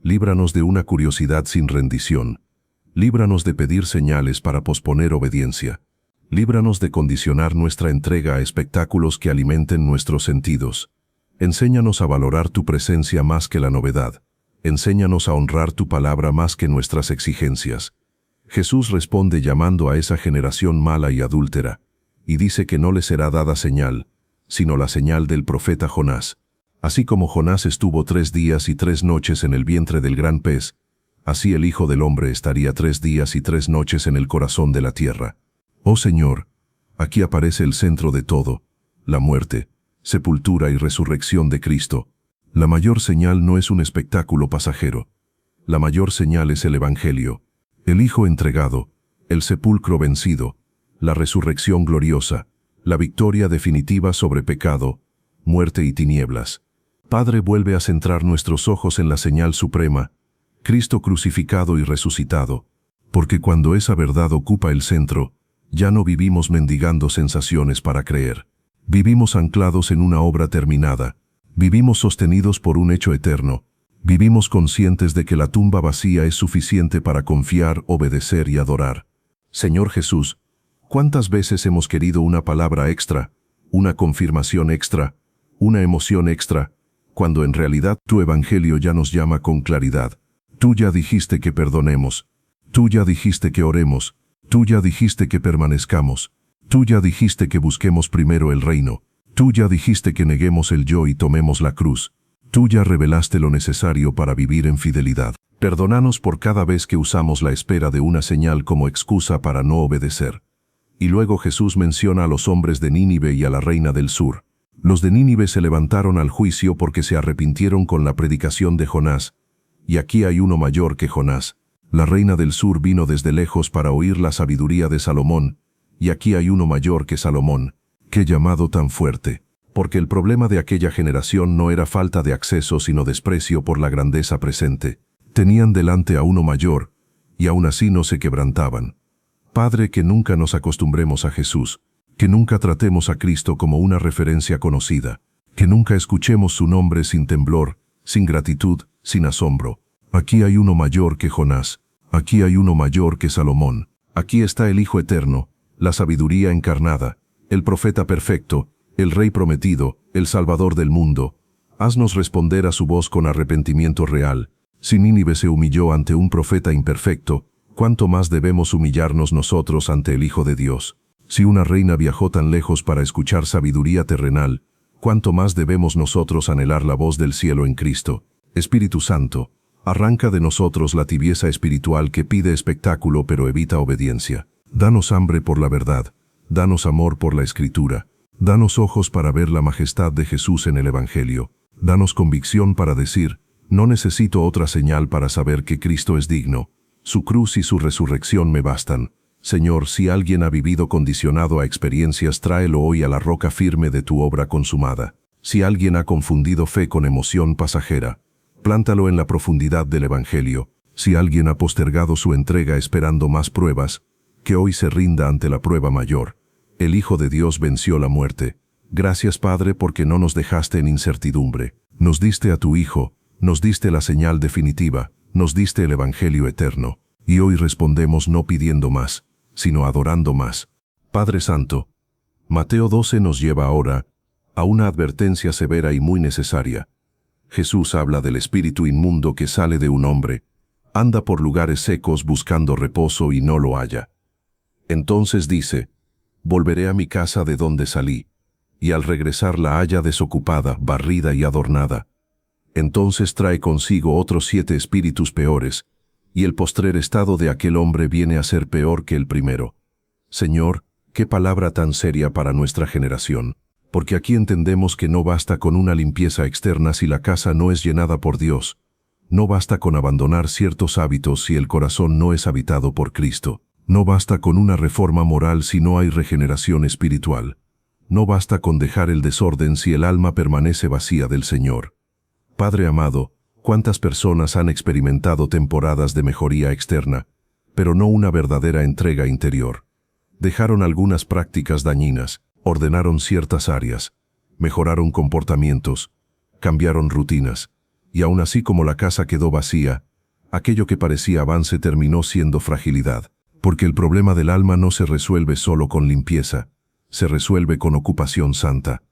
Líbranos de una curiosidad sin rendición. Líbranos de pedir señales para posponer obediencia. Líbranos de condicionar nuestra entrega a espectáculos que alimenten nuestros sentidos. Enséñanos a valorar tu presencia más que la novedad. Enséñanos a honrar tu palabra más que nuestras exigencias. Jesús responde llamando a esa generación mala y adúltera, y dice que no le será dada señal, sino la señal del profeta Jonás. Así como Jonás estuvo 3 días y 3 noches en el vientre del gran pez, así el Hijo del Hombre estaría 3 días y 3 noches en el corazón de la tierra. Oh Señor, aquí aparece el centro de todo, la muerte, sepultura y resurrección de Cristo. La mayor señal no es un espectáculo pasajero. La mayor señal es el Evangelio, el Hijo entregado, el sepulcro vencido, la resurrección gloriosa, la victoria definitiva sobre pecado, muerte y tinieblas. Padre, vuelve a centrar nuestros ojos en la señal suprema, Cristo crucificado y resucitado, porque cuando esa verdad ocupa el centro, Ya no vivimos mendigando sensaciones para creer. Vivimos anclados en una obra terminada. Vivimos sostenidos por un hecho eterno. Vivimos conscientes de que la tumba vacía es suficiente para confiar, obedecer y adorar. Señor Jesús, ¿cuántas veces hemos querido una palabra extra, una confirmación extra, una emoción extra, cuando en realidad tu evangelio ya nos llama con claridad? Tú ya dijiste que perdonemos. Tú ya dijiste que oremos. Tú ya dijiste que permanezcamos. Tú ya dijiste que busquemos primero el reino. Tú ya dijiste que neguemos el yo y tomemos la cruz. Tú ya revelaste lo necesario para vivir en fidelidad. Perdónanos por cada vez que usamos la espera de una señal como excusa para no obedecer. Y luego Jesús menciona a los hombres de Nínive y a la reina del sur. Los de Nínive se levantaron al juicio porque se arrepintieron con la predicación de Jonás. Y aquí hay uno mayor que Jonás. La reina del sur vino desde lejos para oír la sabiduría de Salomón. Y aquí hay uno mayor que Salomón. ¡Qué llamado tan fuerte! Porque el problema de aquella generación no era falta de acceso sino desprecio por la grandeza presente. Tenían delante a uno mayor, y aún así no se quebrantaban. Padre, que nunca nos acostumbremos a Jesús, que nunca tratemos a Cristo como una referencia conocida, que nunca escuchemos su nombre sin temblor, sin gratitud, sin asombro. Aquí hay uno mayor que Jonás, aquí hay uno mayor que Salomón, aquí está el Hijo Eterno, la sabiduría encarnada, el profeta perfecto, el Rey prometido, el Salvador del mundo. Haznos responder a su voz con arrepentimiento real. Si Nínive se humilló ante un profeta imperfecto, ¿cuánto más debemos humillarnos nosotros ante el Hijo de Dios? Si una reina viajó tan lejos para escuchar sabiduría terrenal, ¿cuánto más debemos nosotros anhelar la voz del cielo en Cristo? Espíritu Santo, arranca de nosotros la tibieza espiritual que pide espectáculo pero evita obediencia. Danos hambre por la verdad, danos amor por la Escritura. Danos ojos para ver la majestad de Jesús en el Evangelio. Danos convicción para decir, no necesito otra señal para saber que Cristo es digno. Su cruz y su resurrección me bastan. Señor, si alguien ha vivido condicionado a experiencias, tráelo hoy a la roca firme de tu obra consumada. Si alguien ha confundido fe con emoción pasajera, plántalo en la profundidad del Evangelio. Si alguien ha postergado su entrega esperando más pruebas, que hoy se rinda ante la prueba mayor. El Hijo de Dios venció la muerte. Gracias, Padre, porque no nos dejaste en incertidumbre. Nos diste a tu Hijo, nos diste la señal definitiva, nos diste el Evangelio eterno. Y hoy respondemos no pidiendo más, sino adorando más. Padre Santo, Mateo 12 nos lleva ahora a una advertencia severa y muy necesaria. Jesús habla del espíritu inmundo que sale de un hombre, anda por lugares secos buscando reposo y no lo halla. Entonces dice, volveré a mi casa de donde salí, y al regresar la halla desocupada, barrida y adornada. Entonces trae consigo otros 7 espíritus peores, y el postrer estado de aquel hombre viene a ser peor que el primero. Señor, qué palabra tan seria para nuestra generación, porque aquí entendemos que no basta con una limpieza externa si la casa no es llenada por Dios. No basta con abandonar ciertos hábitos si el corazón no es habitado por Cristo. No basta con una reforma moral si no hay regeneración espiritual. No basta con dejar el desorden si el alma permanece vacía del Señor. Padre amado, ¿cuántas personas han experimentado temporadas de mejoría externa, pero no una verdadera entrega interior? Dejaron algunas prácticas dañinas, ordenaron ciertas áreas, mejoraron comportamientos, cambiaron rutinas, y aún así como la casa quedó vacía, aquello que parecía avance terminó siendo fragilidad. Porque el problema del alma no se resuelve solo con limpieza, se resuelve con ocupación santa.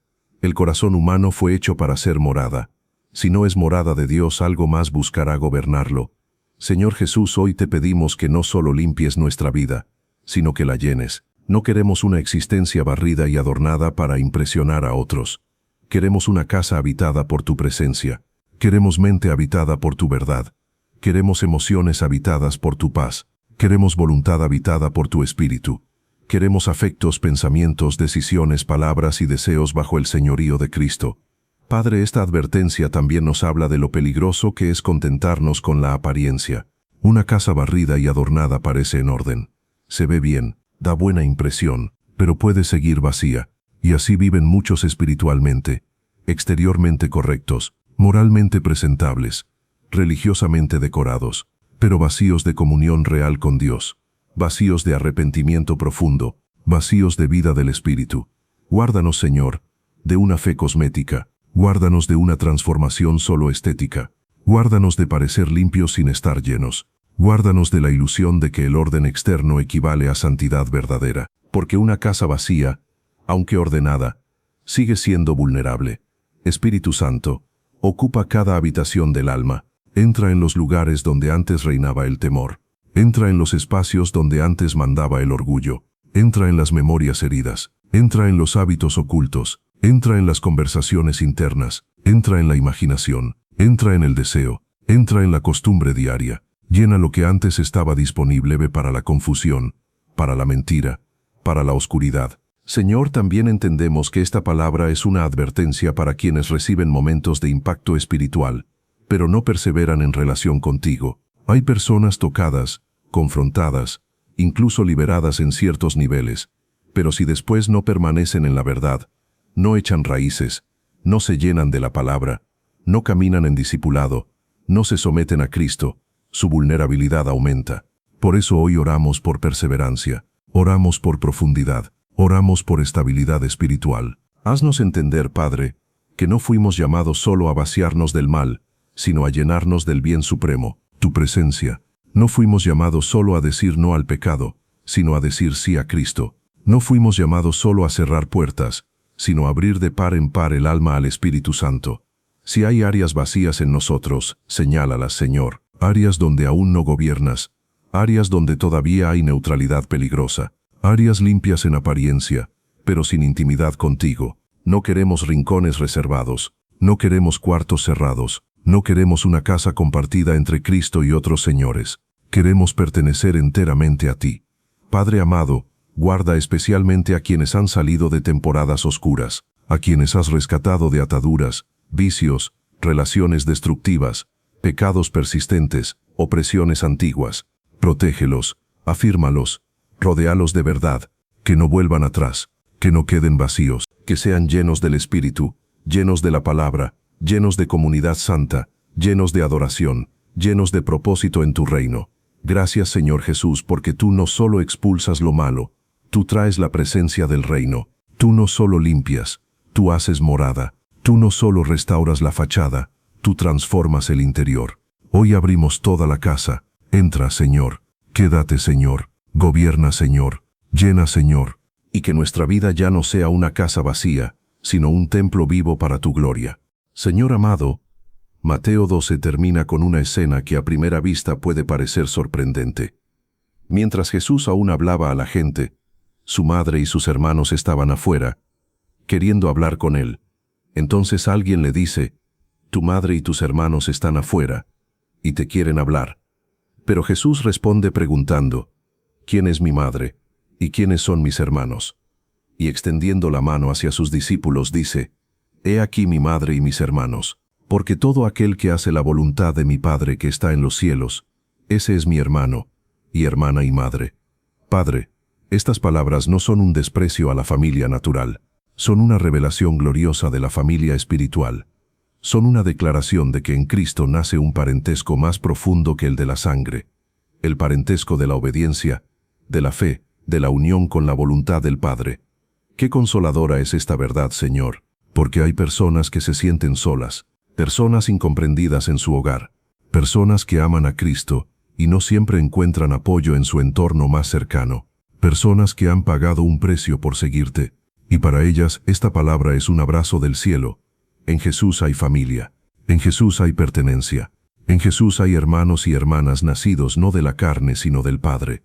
El corazón humano fue hecho para ser morada. Si no es morada de Dios, algo más buscará gobernarlo. Señor Jesús, hoy te pedimos que no solo limpies nuestra vida, sino que la llenes. No queremos una existencia barrida y adornada para impresionar a otros. Queremos una casa habitada por tu presencia. Queremos mente habitada por tu verdad. Queremos emociones habitadas por tu paz. Queremos voluntad habitada por tu Espíritu. Queremos afectos, pensamientos, decisiones, palabras y deseos bajo el señorío de Cristo. Padre, esta advertencia también nos habla de lo peligroso que es contentarnos con la apariencia. Una casa barrida y adornada parece en orden. Se ve bien, da buena impresión, pero puede seguir vacía. Y así viven muchos espiritualmente, exteriormente correctos, moralmente presentables, religiosamente decorados, pero vacíos de comunión real con Dios, vacíos de arrepentimiento profundo, vacíos de vida del Espíritu. Guárdanos, Señor, de una fe cosmética. Guárdanos de una transformación solo estética. Guárdanos de parecer limpios sin estar llenos. Guárdanos de la ilusión de que el orden externo equivale a santidad verdadera. Porque una casa vacía, aunque ordenada, sigue siendo vulnerable. Espíritu Santo, ocupa cada habitación del alma. Entra en los lugares donde antes reinaba el temor. Entra en los espacios donde antes mandaba el orgullo. Entra en las memorias heridas. Entra en los hábitos ocultos. Entra en las conversaciones internas. Entra en la imaginación. Entra en el deseo. Entra en la costumbre diaria. Llena lo que antes estaba disponible para la confusión, para la mentira, para la oscuridad. Señor, también entendemos que esta palabra es una advertencia para quienes reciben momentos de impacto espiritual, pero no perseveran en relación contigo. Hay personas tocadas, confrontadas, incluso liberadas en ciertos niveles, pero si después no permanecen en la verdad, no echan raíces, no se llenan de la palabra, no caminan en discipulado, no se someten a Cristo, su vulnerabilidad aumenta. Por eso hoy oramos por perseverancia, oramos por profundidad, oramos por estabilidad espiritual. Haznos entender, Padre, que no fuimos llamados solo a vaciarnos del mal, sino a llenarnos del bien supremo, tu presencia. No fuimos llamados solo a decir no al pecado, sino a decir sí a Cristo. No fuimos llamados solo a cerrar puertas, sino a abrir de par en par el alma al Espíritu Santo. Si hay áreas vacías en nosotros, señálalas, Señor. Áreas donde aún no gobiernas, áreas donde todavía hay neutralidad peligrosa, áreas limpias en apariencia, pero sin intimidad contigo. No queremos rincones reservados, no queremos cuartos cerrados, no queremos una casa compartida entre Cristo y otros señores. Queremos pertenecer enteramente a ti. Padre amado, guarda especialmente a quienes han salido de temporadas oscuras, a quienes has rescatado de ataduras, vicios, relaciones destructivas, pecados persistentes, opresiones antiguas. Protégelos, afírmalos, rodéalos de verdad, que no vuelvan atrás, que no queden vacíos, que sean llenos del Espíritu, llenos de la palabra, llenos de comunidad santa, llenos de adoración, llenos de propósito en tu reino. Gracias, Señor Jesús, porque tú no solo expulsas lo malo, tú traes la presencia del reino. Tú no solo limpias, tú haces morada. Tú no solo restauras la fachada, tú transformas el interior. Hoy abrimos toda la casa. Entra, Señor. Quédate, Señor. Gobierna, Señor. Llena, Señor. Y que nuestra vida ya no sea una casa vacía, sino un templo vivo para tu gloria. Señor amado, Mateo 12 termina con una escena que a primera vista puede parecer sorprendente. Mientras Jesús aún hablaba a la gente, su madre y sus hermanos estaban afuera, queriendo hablar con él. Entonces alguien le dice, tu madre y tus hermanos están afuera, y te quieren hablar. Pero Jesús responde preguntando, ¿quién es mi madre? ¿Y quiénes son mis hermanos? Y extendiendo la mano hacia sus discípulos dice, he aquí mi madre y mis hermanos, porque todo aquel que hace la voluntad de mi Padre que está en los cielos, ese es mi hermano, y hermana y madre. Padre, estas palabras no son un desprecio a la familia natural, son una revelación gloriosa de la familia espiritual. Son una declaración de que en Cristo nace un parentesco más profundo que el de la sangre, el parentesco de la obediencia, de la fe, de la unión con la voluntad del Padre. Qué consoladora es esta verdad, Señor, porque hay personas que se sienten solas, personas incomprendidas en su hogar, personas que aman a Cristo y no siempre encuentran apoyo en su entorno más cercano, personas que han pagado un precio por seguirte. Y para ellas esta palabra es un abrazo del cielo. En Jesús hay familia. En Jesús hay pertenencia. En Jesús hay hermanos y hermanas nacidos no de la carne sino del Padre.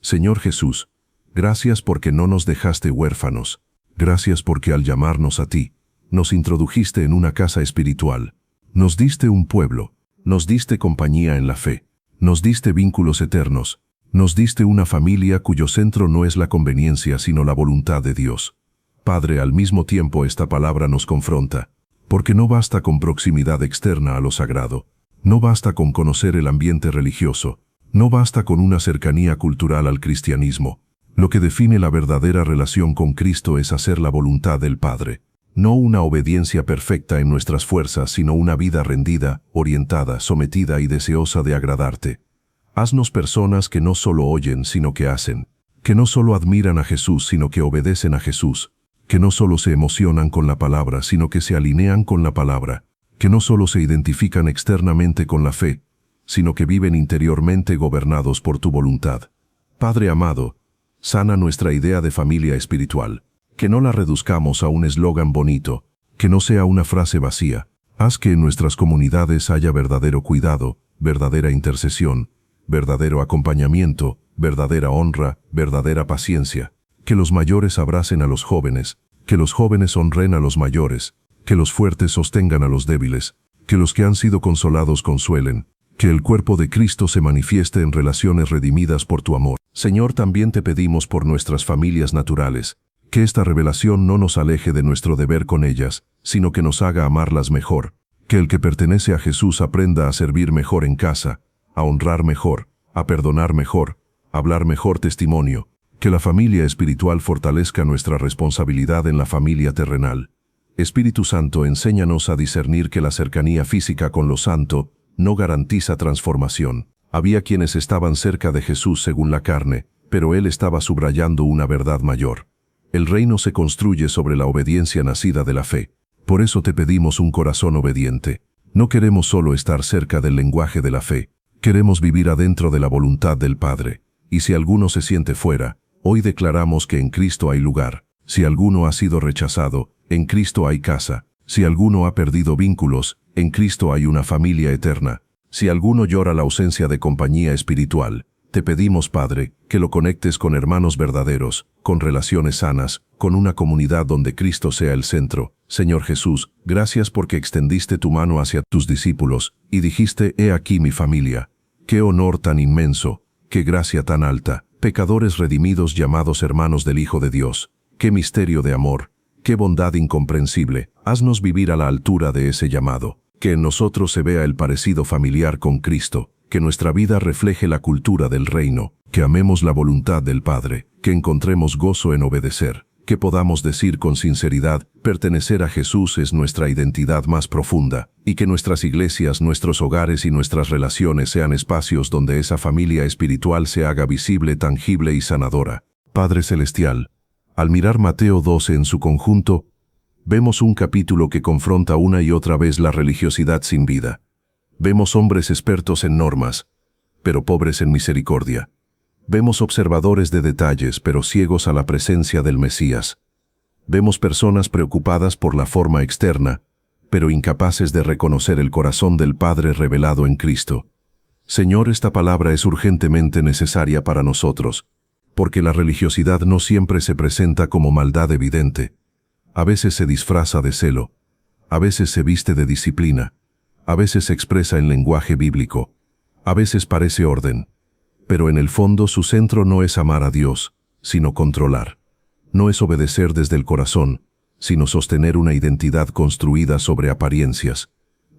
Señor Jesús, gracias porque no nos dejaste huérfanos. Gracias porque al llamarnos a ti, nos introdujiste en una casa espiritual. Nos diste un pueblo. Nos diste compañía en la fe. Nos diste vínculos eternos. Nos diste una familia cuyo centro no es la conveniencia sino la voluntad de Dios. Padre, al mismo tiempo esta palabra nos confronta, porque no basta con proximidad externa a lo sagrado, no basta con conocer el ambiente religioso, no basta con una cercanía cultural al cristianismo. Lo que define la verdadera relación con Cristo es hacer la voluntad del Padre, no una obediencia perfecta en nuestras fuerzas, sino una vida rendida, orientada, sometida y deseosa de agradarte. Haznos personas que no solo oyen, sino que hacen, que no solo admiran a Jesús, sino que obedecen a Jesús, que no solo se emocionan con la palabra, sino que se alinean con la palabra, que no solo se identifican externamente con la fe, sino que viven interiormente gobernados por tu voluntad. Padre amado, sana nuestra idea de familia espiritual, que no la reduzcamos a un eslogan bonito, que no sea una frase vacía. Haz que en nuestras comunidades haya verdadero cuidado, verdadera intercesión, verdadero acompañamiento, verdadera honra, verdadera paciencia. Que los mayores abracen a los jóvenes, que los jóvenes honren a los mayores, que los fuertes sostengan a los débiles, que los que han sido consolados consuelen, que el cuerpo de Cristo se manifieste en relaciones redimidas por tu amor. Señor, también te pedimos por nuestras familias naturales, que esta revelación no nos aleje de nuestro deber con ellas, sino que nos haga amarlas mejor, que el que pertenece a Jesús aprenda a servir mejor en casa, a honrar mejor, a perdonar mejor, a hablar mejor testimonio, que la familia espiritual fortalezca nuestra responsabilidad en la familia terrenal. Espíritu Santo, enséñanos a discernir que la cercanía física con lo santo no garantiza transformación. Había quienes estaban cerca de Jesús según la carne, pero Él estaba subrayando una verdad mayor. El reino se construye sobre la obediencia nacida de la fe. Por eso te pedimos un corazón obediente. No queremos solo estar cerca del lenguaje de la fe, queremos vivir adentro de la voluntad del Padre. Y si alguno se siente fuera, hoy declaramos que en Cristo hay lugar. Si alguno ha sido rechazado, en Cristo hay casa. Si alguno ha perdido vínculos, en Cristo hay una familia eterna. Si alguno llora la ausencia de compañía espiritual, te pedimos, Padre, que lo conectes con hermanos verdaderos, con relaciones sanas, con una comunidad donde Cristo sea el centro. Señor Jesús, gracias porque extendiste tu mano hacia tus discípulos, y dijiste, he aquí mi familia. Qué honor tan inmenso, qué gracia tan alta, pecadores redimidos llamados hermanos del Hijo de Dios. Qué misterio de amor, qué bondad incomprensible. Haznos vivir a la altura de ese llamado. Que en nosotros se vea el parecido familiar con Cristo, que nuestra vida refleje la cultura del reino, que amemos la voluntad del Padre, que encontremos gozo en obedecer, que podamos decir con sinceridad, pertenecer a Jesús es nuestra identidad más profunda, y que nuestras iglesias, nuestros hogares y nuestras relaciones sean espacios donde esa familia espiritual se haga visible, tangible y sanadora. Padre Celestial, al mirar Mateo 12 en su conjunto, vemos un capítulo que confronta una y otra vez la religiosidad sin vida. Vemos hombres expertos en normas, pero pobres en misericordia. Vemos observadores de detalles, pero ciegos a la presencia del Mesías. Vemos personas preocupadas por la forma externa, pero incapaces de reconocer el corazón del Padre revelado en Cristo. Señor, esta palabra es urgentemente necesaria para nosotros, porque la religiosidad no siempre se presenta como maldad evidente. A veces se disfraza de celo, a veces se viste de disciplina, a veces se expresa en lenguaje bíblico, a veces parece orden, pero en el fondo su centro no es amar a Dios, sino controlar. No es obedecer desde el corazón, sino sostener una identidad construida sobre apariencias.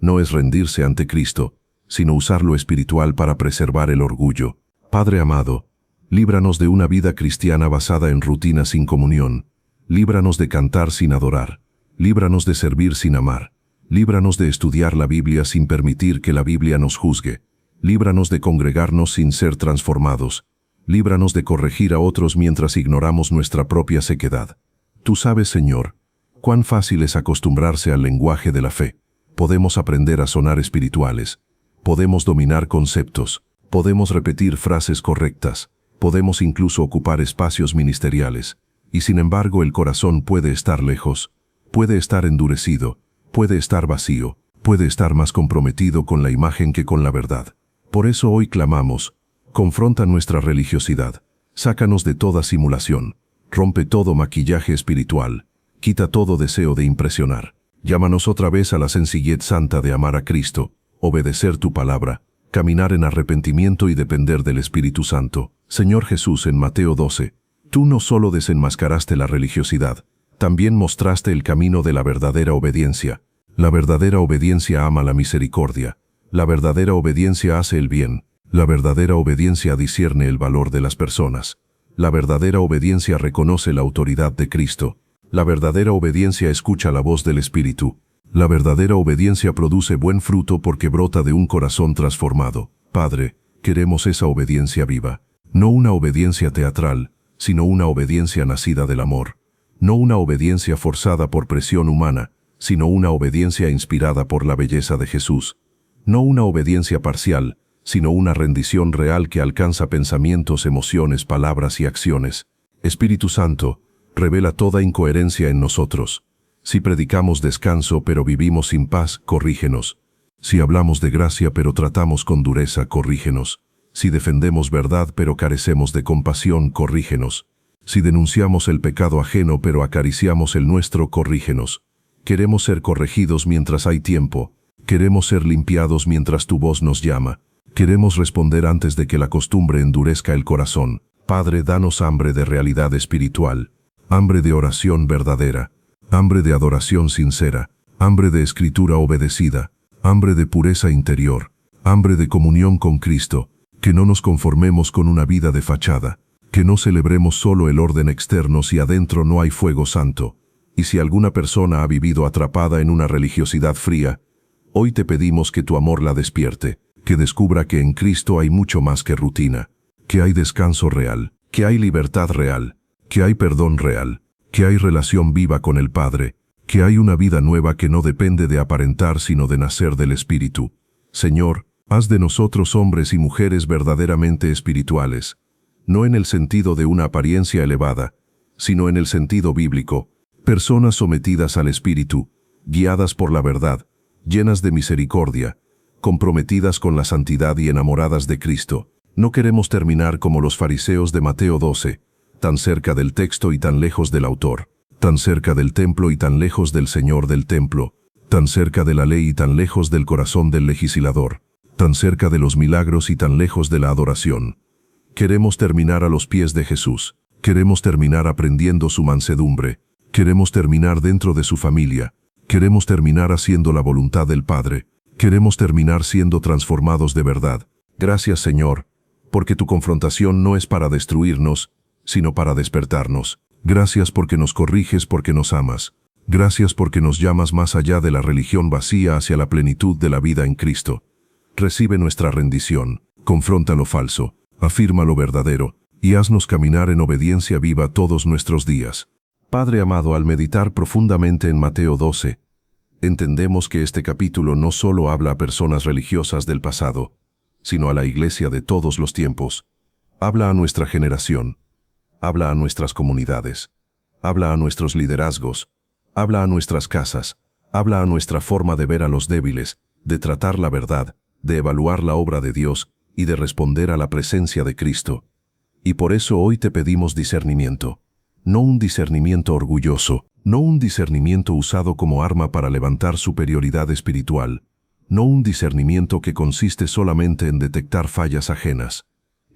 No es rendirse ante Cristo, sino usar lo espiritual para preservar el orgullo. Padre amado, líbranos de una vida cristiana basada en rutinas sin comunión. Líbranos de cantar sin adorar. Líbranos de servir sin amar. Líbranos de estudiar la Biblia sin permitir que la Biblia nos juzgue. Líbranos de congregarnos sin ser transformados. Líbranos de corregir a otros mientras ignoramos nuestra propia sequedad. Tú sabes, Señor, cuán fácil es acostumbrarse al lenguaje de la fe. Podemos aprender a sonar espirituales. Podemos dominar conceptos. Podemos repetir frases correctas. Podemos incluso ocupar espacios ministeriales. Y sin embargo el corazón puede estar lejos, puede estar endurecido, puede estar vacío, puede estar más comprometido con la imagen que con la verdad. Por eso hoy clamamos, confronta nuestra religiosidad, sácanos de toda simulación, rompe todo maquillaje espiritual, quita todo deseo de impresionar. Llámanos otra vez a la sencillez santa de amar a Cristo, obedecer tu palabra, caminar en arrepentimiento y depender del Espíritu Santo. Señor Jesús, en Mateo 12, tú no solo desenmascaraste la religiosidad, también mostraste el camino de la verdadera obediencia. La verdadera obediencia ama la misericordia. La verdadera obediencia hace el bien. La verdadera obediencia discierne el valor de las personas. La verdadera obediencia reconoce la autoridad de Cristo. La verdadera obediencia escucha la voz del Espíritu. La verdadera obediencia produce buen fruto porque brota de un corazón transformado. Padre, queremos esa obediencia viva, no una obediencia teatral, sino una obediencia nacida del amor. No una obediencia forzada por presión humana, sino una obediencia inspirada por la belleza de Jesús. No una obediencia parcial, sino una rendición real que alcanza pensamientos, emociones, palabras y acciones. Espíritu Santo, revela toda incoherencia en nosotros. Si predicamos descanso pero vivimos sin paz, corrígenos. Si hablamos de gracia pero tratamos con dureza, corrígenos. Si defendemos verdad pero carecemos de compasión, corrígenos. Si denunciamos el pecado ajeno pero acariciamos el nuestro, corrígenos. Queremos ser corregidos mientras hay tiempo. Queremos ser limpiados mientras tu voz nos llama. Queremos responder antes de que la costumbre endurezca el corazón. Padre, danos hambre de realidad espiritual, hambre de oración verdadera, hambre de adoración sincera, hambre de escritura obedecida, hambre de pureza interior, hambre de comunión con Cristo, que no nos conformemos con una vida de fachada, que no celebremos solo el orden externo si adentro no hay fuego santo. Y si alguna persona ha vivido atrapada en una religiosidad fría, hoy te pedimos que tu amor la despierte, que descubra que en Cristo hay mucho más que rutina, que hay descanso real, que hay libertad real, que hay perdón real, que hay relación viva con el Padre, que hay una vida nueva que no depende de aparentar sino de nacer del Espíritu. Señor, haz de nosotros hombres y mujeres verdaderamente espirituales, no en el sentido de una apariencia elevada, sino en el sentido bíblico, personas sometidas al Espíritu, guiadas por la verdad, llenas de misericordia, comprometidas con la santidad y enamoradas de Cristo. No queremos terminar como los fariseos de Mateo 12, tan cerca del texto y tan lejos del autor, tan cerca del templo y tan lejos del Señor del templo, tan cerca de la ley y tan lejos del corazón del legislador, tan cerca de los milagros y tan lejos de la adoración. Queremos terminar a los pies de Jesús, queremos terminar aprendiendo su mansedumbre, queremos terminar dentro de su familia, queremos terminar haciendo la voluntad del Padre, queremos terminar siendo transformados de verdad. Gracias, Señor, porque tu confrontación no es para destruirnos, sino para despertarnos. Gracias porque nos corriges, porque nos amas. Gracias porque nos llamas más allá de la religión vacía hacia la plenitud de la vida en Cristo. Recibe nuestra rendición, confronta lo falso, afirma lo verdadero, y haznos caminar en obediencia viva todos nuestros días. Padre amado, al meditar profundamente en Mateo 12, entendemos que este capítulo no solo habla a personas religiosas del pasado, sino a la iglesia de todos los tiempos. Habla a nuestra generación, habla a nuestras comunidades, habla a nuestros liderazgos, habla a nuestras casas, habla a nuestra forma de ver a los débiles, de tratar la verdad, de evaluar la obra de Dios y de responder a la presencia de Cristo. Y por eso hoy te pedimos discernimiento. No un discernimiento orgulloso, no un discernimiento usado como arma para levantar superioridad espiritual, no un discernimiento que consiste solamente en detectar fallas ajenas.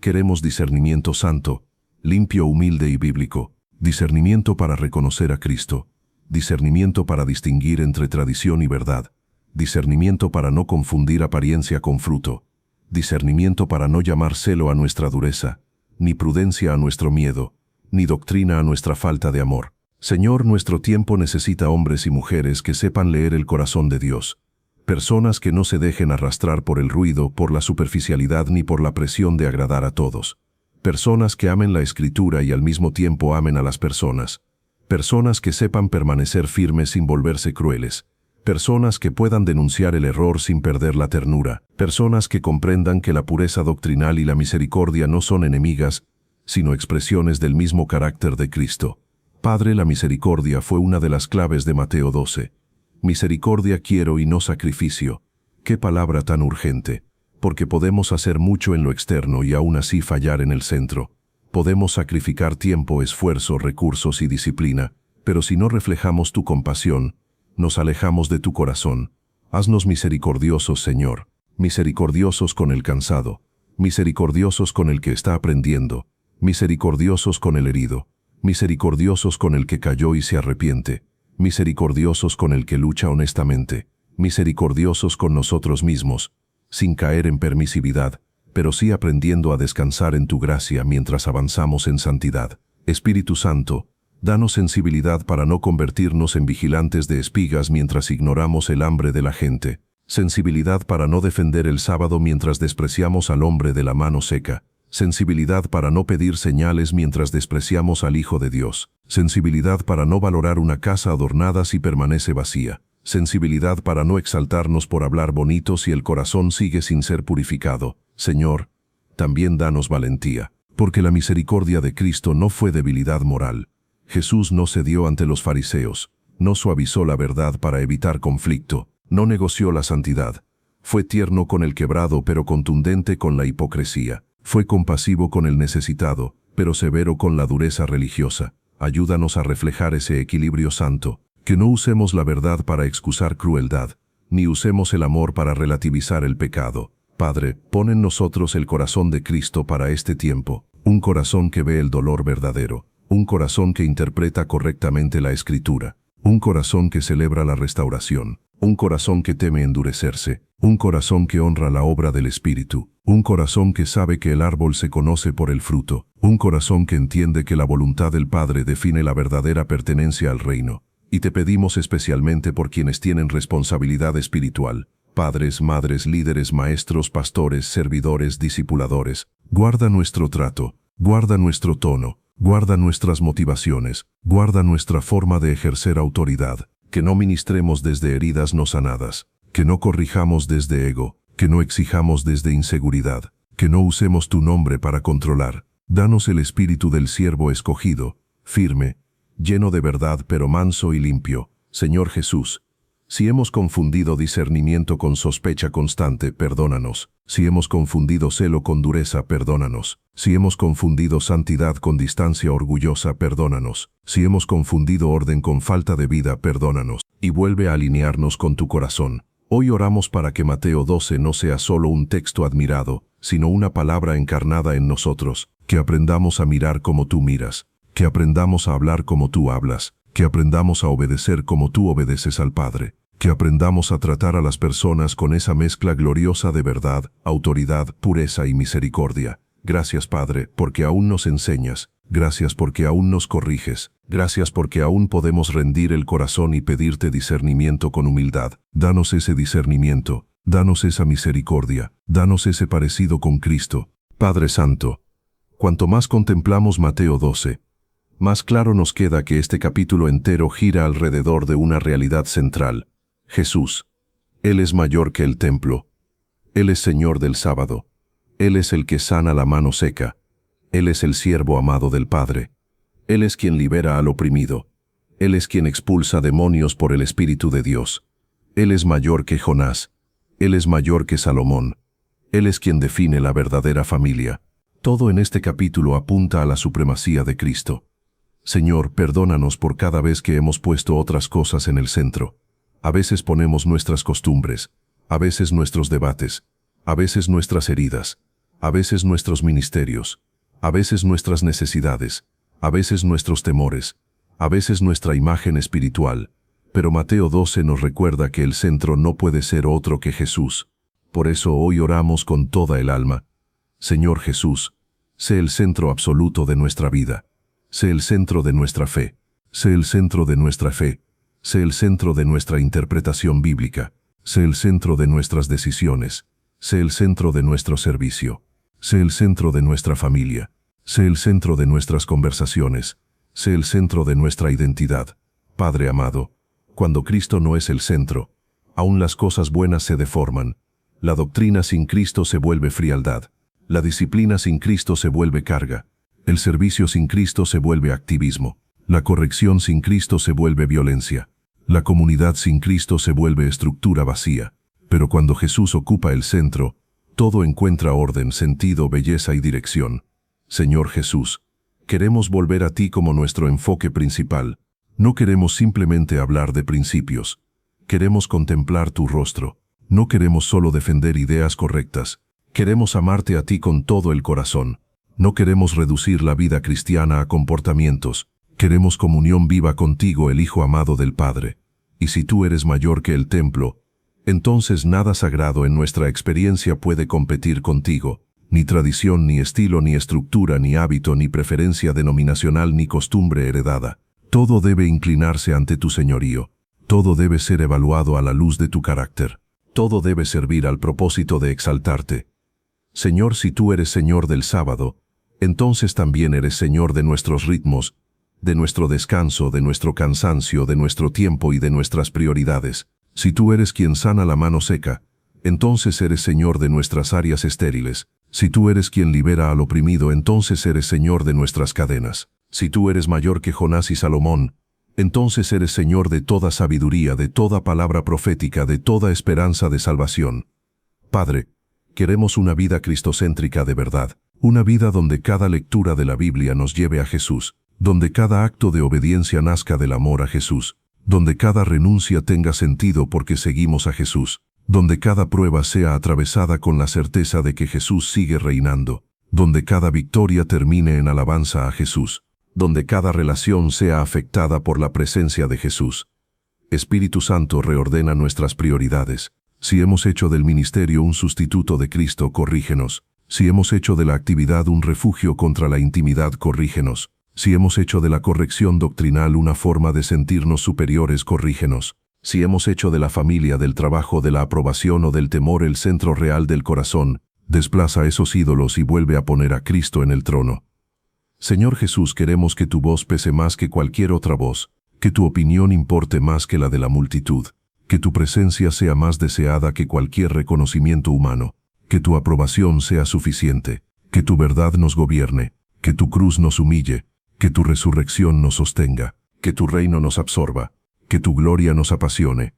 Queremos discernimiento santo, limpio, humilde y bíblico, discernimiento para reconocer a Cristo, discernimiento para distinguir entre tradición y verdad, discernimiento para no confundir apariencia con fruto, discernimiento para no llamar celo a nuestra dureza, ni prudencia a nuestro miedo, ni doctrina a nuestra falta de amor. Señor, nuestro tiempo necesita hombres y mujeres que sepan leer el corazón de Dios, personas que no se dejen arrastrar por el ruido, por la superficialidad ni por la presión de agradar a todos, personas que amen la Escritura y al mismo tiempo amen a las personas, personas que sepan permanecer firmes sin volverse crueles, personas que puedan denunciar el error sin perder la ternura, personas que comprendan que la pureza doctrinal y la misericordia no son enemigas, sino expresiones del mismo carácter de Cristo. Padre, la misericordia fue una de las claves de Mateo 12. Misericordia quiero y no sacrificio. Qué palabra tan urgente, porque podemos hacer mucho en lo externo y aún así fallar en el centro. Podemos sacrificar tiempo, esfuerzo, recursos y disciplina, pero si no reflejamos tu compasión, nos alejamos de tu corazón. Haznos misericordiosos, Señor, misericordiosos con el cansado, misericordiosos con el que está aprendiendo, misericordiosos con el herido, misericordiosos con el que cayó y se arrepiente, misericordiosos con el que lucha honestamente, misericordiosos con nosotros mismos, sin caer en permisividad, pero sí aprendiendo a descansar en tu gracia mientras avanzamos en santidad. Espíritu Santo, danos sensibilidad para no convertirnos en vigilantes de espigas mientras ignoramos el hambre de la gente, sensibilidad para no defender el sábado mientras despreciamos al hombre de la mano seca, sensibilidad para no pedir señales mientras despreciamos al Hijo de Dios, sensibilidad para no valorar una casa adornada si permanece vacía, sensibilidad para no exaltarnos por hablar bonito si el corazón sigue sin ser purificado. Señor, también danos valentía, porque la misericordia de Cristo no fue debilidad moral. Jesús no cedió ante los fariseos, no suavizó la verdad para evitar conflicto, no negoció la santidad. Fue tierno con el quebrado pero contundente con la hipocresía. Fue compasivo con el necesitado, pero severo con la dureza religiosa. Ayúdanos a reflejar ese equilibrio santo, que no usemos la verdad para excusar crueldad, ni usemos el amor para relativizar el pecado. Padre, pon en nosotros el corazón de Cristo para este tiempo, un corazón que ve el dolor verdadero, un corazón que interpreta correctamente la Escritura, un corazón que celebra la restauración, un corazón que teme endurecerse, un corazón que honra la obra del Espíritu, un corazón que sabe que el árbol se conoce por el fruto, un corazón que entiende que la voluntad del Padre define la verdadera pertenencia al reino. Y te pedimos especialmente por quienes tienen responsabilidad espiritual, padres, madres, líderes, maestros, pastores, servidores, discipuladores. Guarda nuestro trato, guarda nuestro tono, guarda nuestras motivaciones, guarda nuestra forma de ejercer autoridad, que no ministremos desde heridas no sanadas, que no corrijamos desde ego, que no exijamos desde inseguridad, que no usemos tu nombre para controlar. Danos el espíritu del siervo escogido, firme, lleno de verdad pero manso y limpio. Señor Jesús, si hemos confundido discernimiento con sospecha constante, perdónanos. Si hemos confundido celo con dureza, perdónanos. Si hemos confundido santidad con distancia orgullosa, perdónanos. Si hemos confundido orden con falta de vida, perdónanos. Y vuelve a alinearnos con tu corazón. Hoy oramos para que Mateo 12 no sea solo un texto admirado, sino una palabra encarnada en nosotros, que aprendamos a mirar como tú miras, que aprendamos a hablar como tú hablas, que aprendamos a obedecer como tú obedeces al Padre, que aprendamos a tratar a las personas con esa mezcla gloriosa de verdad, autoridad, pureza y misericordia. Gracias, Padre, porque aún nos enseñas. Gracias porque aún nos corriges. Gracias porque aún podemos rendir el corazón y pedirte discernimiento con humildad. Danos ese discernimiento, danos esa misericordia, danos ese parecido con Cristo. Padre Santo, cuanto más contemplamos Mateo 12, más claro nos queda que este capítulo entero gira alrededor de una realidad central. Jesús. Él es mayor que el templo. Él es Señor del sábado. Él es el que sana la mano seca. Él es el siervo amado del Padre. Él es quien libera al oprimido. Él es quien expulsa demonios por el Espíritu de Dios. Él es mayor que Jonás. Él es mayor que Salomón. Él es quien define la verdadera familia. Todo en este capítulo apunta a la supremacía de Cristo. Señor, perdónanos por cada vez que hemos puesto otras cosas en el centro. A veces ponemos nuestras costumbres, a veces nuestros debates, a veces nuestras heridas, a veces nuestros ministerios, a veces nuestras necesidades, a veces nuestros temores, a veces nuestra imagen espiritual. Pero Mateo 12 nos recuerda que el centro no puede ser otro que Jesús. Por eso hoy oramos con toda el alma. Señor Jesús, sé el centro absoluto de nuestra vida. Sé el centro de nuestra fe. Sé el centro de nuestra fe. Sé el centro de nuestra interpretación bíblica. Sé el centro de nuestras decisiones. Sé el centro de nuestro servicio. Sé el centro de nuestra familia. Sé el centro de nuestras conversaciones. Sé el centro de nuestra identidad. Padre amado, cuando Cristo no es el centro, aún las cosas buenas se deforman. La doctrina sin Cristo se vuelve frialdad. La disciplina sin Cristo se vuelve carga. El servicio sin Cristo se vuelve activismo. La corrección sin Cristo se vuelve violencia. La comunidad sin Cristo se vuelve estructura vacía. Pero cuando Jesús ocupa el centro, todo encuentra orden, sentido, belleza y dirección. Señor Jesús, queremos volver a ti como nuestro enfoque principal. No queremos simplemente hablar de principios. Queremos contemplar tu rostro. No queremos solo defender ideas correctas. Queremos amarte a ti con todo el corazón. No queremos reducir la vida cristiana a comportamientos. Queremos comunión viva contigo, el Hijo amado del Padre. Y si tú eres mayor que el templo, entonces nada sagrado en nuestra experiencia puede competir contigo. Ni tradición, ni estilo, ni estructura, ni hábito, ni preferencia denominacional, ni costumbre heredada. Todo debe inclinarse ante tu señorío. Todo debe ser evaluado a la luz de tu carácter. Todo debe servir al propósito de exaltarte. Señor, si tú eres Señor del sábado, entonces también eres Señor de nuestros ritmos, de nuestro descanso, de nuestro cansancio, de nuestro tiempo y de nuestras prioridades. Si tú eres quien sana la mano seca, entonces eres Señor de nuestras áreas estériles. Si tú eres quien libera al oprimido, entonces eres Señor de nuestras cadenas. Si tú eres mayor que Jonás y Salomón, entonces eres Señor de toda sabiduría, de toda palabra profética, de toda esperanza de salvación. Padre, queremos una vida cristocéntrica de verdad, una vida donde cada lectura de la Biblia nos lleve a Jesús, donde cada acto de obediencia nazca del amor a Jesús, donde cada renuncia tenga sentido porque seguimos a Jesús, donde cada prueba sea atravesada con la certeza de que Jesús sigue reinando, donde cada victoria termine en alabanza a Jesús, donde cada relación sea afectada por la presencia de Jesús. Espíritu Santo, reordena nuestras prioridades. Si hemos hecho del ministerio un sustituto de Cristo, corrígenos. Si hemos hecho de la actividad un refugio contra la intimidad, corrígenos. Si hemos hecho de la corrección doctrinal una forma de sentirnos superiores, corrígenos. Si hemos hecho de la familia, del trabajo, de la aprobación o del temor el centro real del corazón, desplaza esos ídolos y vuelve a poner a Cristo en el trono. Señor Jesús, queremos que tu voz pese más que cualquier otra voz, que tu opinión importe más que la de la multitud, que tu presencia sea más deseada que cualquier reconocimiento humano, que tu aprobación sea suficiente, que tu verdad nos gobierne, que tu cruz nos humille, que tu resurrección nos sostenga, que tu reino nos absorba, que tu gloria nos apasione.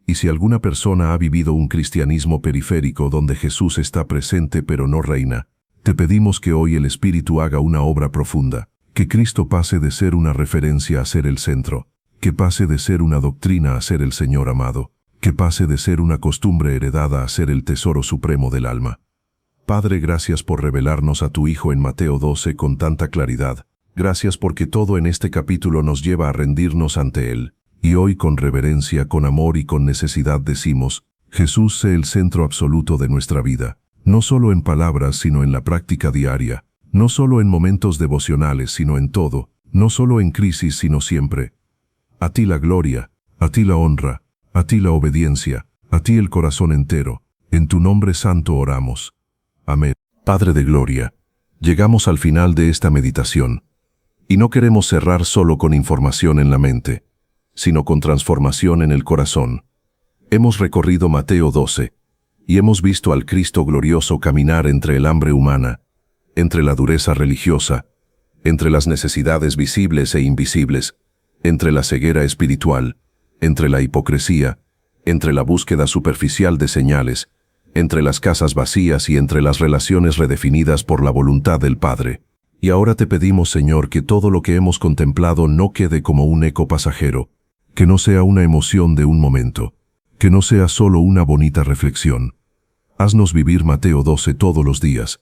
Y si alguna persona ha vivido un cristianismo periférico donde Jesús está presente pero no reina, te pedimos que hoy el Espíritu haga una obra profunda, que Cristo pase de ser una referencia a ser el centro, que pase de ser una doctrina a ser el Señor amado, que pase de ser una costumbre heredada a ser el tesoro supremo del alma. Padre, gracias por revelarnos a tu Hijo en Mateo 12 con tanta claridad. Gracias porque todo en este capítulo nos lleva a rendirnos ante Él. Y hoy con reverencia, con amor y con necesidad decimos, Jesús, sé el centro absoluto de nuestra vida, no solo en palabras sino en la práctica diaria, no solo en momentos devocionales sino en todo, no solo en crisis sino siempre. A ti la gloria, a ti la honra, a ti la obediencia, a ti el corazón entero, en tu nombre santo oramos. Amén. Padre de gloria, llegamos al final de esta meditación, y no queremos cerrar solo con información en la mente, sino con transformación en el corazón. Hemos recorrido Mateo 12, y hemos visto al Cristo glorioso caminar entre el hambre humana, entre la dureza religiosa, entre las necesidades visibles e invisibles, entre la ceguera espiritual, entre la hipocresía, entre la búsqueda superficial de señales, entre las casas vacías y entre las relaciones redefinidas por la voluntad del Padre. Y ahora te pedimos, Señor, que todo lo que hemos contemplado no quede como un eco pasajero, que no sea una emoción de un momento, que no sea solo una bonita reflexión. Haznos vivir Mateo 12 todos los días.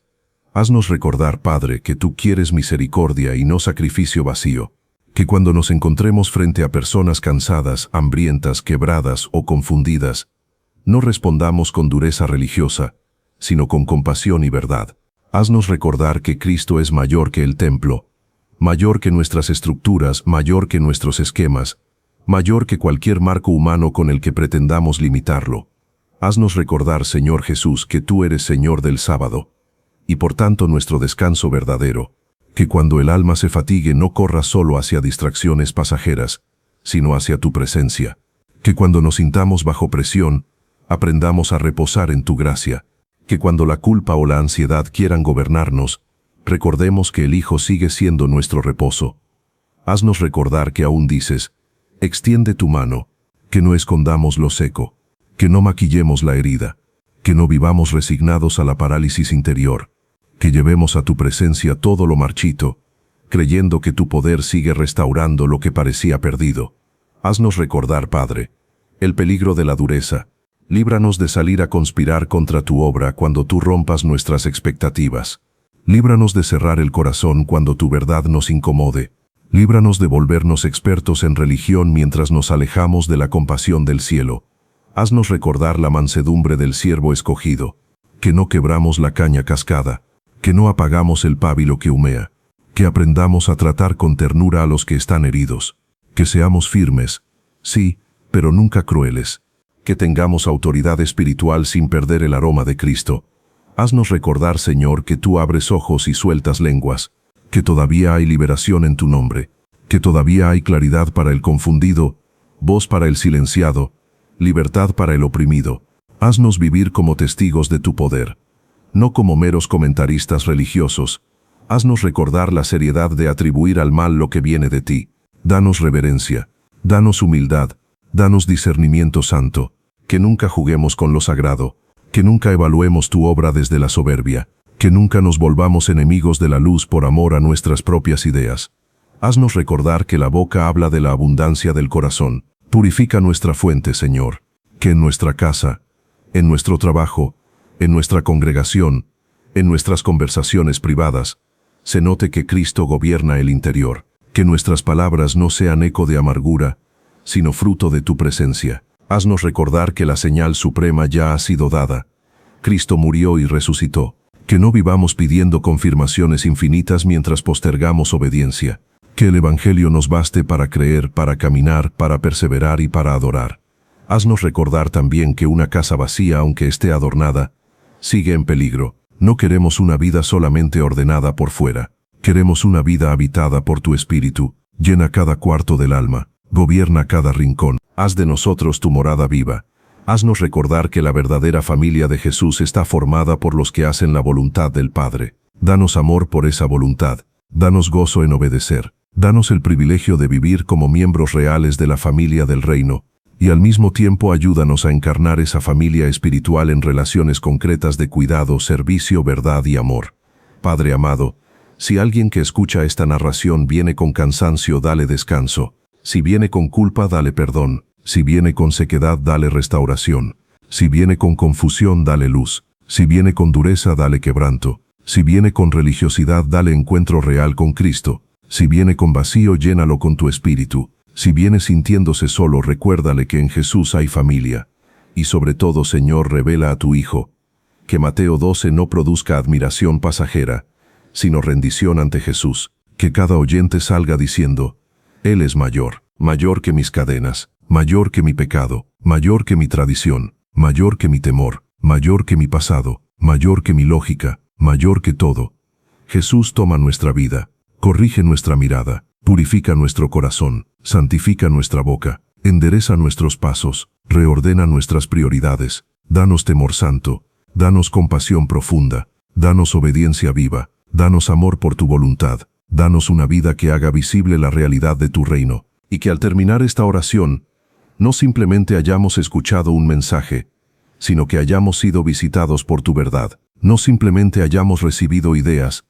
Haznos recordar, Padre, que tú quieres misericordia y no sacrificio vacío, que cuando nos encontremos frente a personas cansadas, hambrientas, quebradas o confundidas, no respondamos con dureza religiosa, sino con compasión y verdad. Haznos recordar que Cristo es mayor que el templo, mayor que nuestras estructuras, mayor que nuestros esquemas, mayor que cualquier marco humano con el que pretendamos limitarlo. Haznos recordar, Señor Jesús, que tú eres Señor del sábado, y por tanto nuestro descanso verdadero, que cuando el alma se fatigue no corra solo hacia distracciones pasajeras, sino hacia tu presencia, que cuando nos sintamos bajo presión, aprendamos a reposar en tu gracia, que cuando la culpa o la ansiedad quieran gobernarnos, recordemos que el Hijo sigue siendo nuestro reposo. Haznos recordar que aún dices, extiende tu mano, que no escondamos lo seco, que no maquillemos la herida, que no vivamos resignados a la parálisis interior, que llevemos a tu presencia todo lo marchito, creyendo que tu poder sigue restaurando lo que parecía perdido. Haznos recordar, Padre, el peligro de la dureza. Líbranos de salir a conspirar contra tu obra cuando tú rompas nuestras expectativas. Líbranos de cerrar el corazón cuando tu verdad nos incomode. Líbranos de volvernos expertos en religión mientras nos alejamos de la compasión del cielo. Haznos recordar la mansedumbre del siervo escogido, que no quebramos la caña cascada, que no apagamos el pábilo que humea, que aprendamos a tratar con ternura a los que están heridos, que seamos firmes, sí, pero nunca crueles, que tengamos autoridad espiritual sin perder el aroma de Cristo. Haznos recordar, Señor, que tú abres ojos y sueltas lenguas, que todavía hay liberación en tu nombre, que todavía hay claridad para el confundido, voz para el silenciado, libertad para el oprimido. Haznos vivir como testigos de tu poder, no como meros comentaristas religiosos. Haznos recordar la seriedad de atribuir al mal lo que viene de ti. Danos reverencia, danos humildad, danos discernimiento santo, que nunca juguemos con lo sagrado, que nunca evaluemos tu obra desde la soberbia, que nunca nos volvamos enemigos de la luz por amor a nuestras propias ideas. Haznos recordar que la boca habla de la abundancia del corazón. Purifica nuestra fuente, Señor, que en nuestra casa, en nuestro trabajo, en nuestra congregación, en nuestras conversaciones privadas, se note que Cristo gobierna el interior, que nuestras palabras no sean eco de amargura, sino fruto de tu presencia. Haznos recordar que la señal suprema ya ha sido dada. Cristo murió y resucitó. Que no vivamos pidiendo confirmaciones infinitas mientras postergamos obediencia. Que el Evangelio nos baste para creer, para caminar, para perseverar y para adorar. Haznos recordar también que una casa vacía, aunque esté adornada, sigue en peligro. No queremos una vida solamente ordenada por fuera. Queremos una vida habitada por tu Espíritu. Llena cada cuarto del alma. Gobierna cada rincón. Haz de nosotros tu morada viva. Haznos recordar que la verdadera familia de Jesús está formada por los que hacen la voluntad del Padre. Danos amor por esa voluntad. Danos gozo en obedecer. Danos el privilegio de vivir como miembros reales de la familia del reino. Y al mismo tiempo ayúdanos a encarnar esa familia espiritual en relaciones concretas de cuidado, servicio, verdad y amor. Padre amado, si alguien que escucha esta narración viene con cansancio, dale descanso. Si viene con culpa, dale perdón. Si viene con sequedad, dale restauración. Si viene con confusión, dale luz. Si viene con dureza, dale quebranto. Si viene con religiosidad, dale encuentro real con Cristo. Si viene con vacío, llénalo con tu espíritu. Si viene sintiéndose solo, recuérdale que en Jesús hay familia. Y sobre todo, Señor, revela a tu Hijo. Que Mateo 12 no produzca admiración pasajera, sino rendición ante Jesús. Que cada oyente salga diciendo, Él es mayor, mayor que mis cadenas, mayor que mi pecado, mayor que mi tradición, mayor que mi temor, mayor que mi pasado, mayor que mi lógica, mayor que todo. Jesús toma nuestra vida, corrige nuestra mirada, purifica nuestro corazón, santifica nuestra boca, endereza nuestros pasos, reordena nuestras prioridades, danos temor santo, danos compasión profunda, danos obediencia viva, danos amor por tu voluntad, danos una vida que haga visible la realidad de tu reino, y que al terminar esta oración, no simplemente hayamos escuchado un mensaje, sino que hayamos sido visitados por tu verdad, no simplemente hayamos recibido ideas,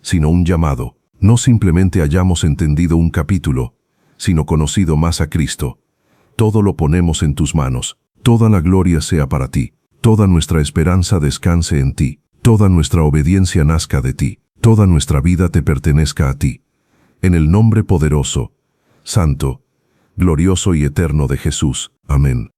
sino un llamado, no simplemente hayamos entendido un capítulo, sino conocido más a Cristo. Todo lo ponemos en tus manos, toda la gloria sea para ti, toda nuestra esperanza descanse en ti, toda nuestra obediencia nazca de ti, toda nuestra vida te pertenezca a ti. En el nombre poderoso, santo, glorioso y eterno de Jesús. Amén.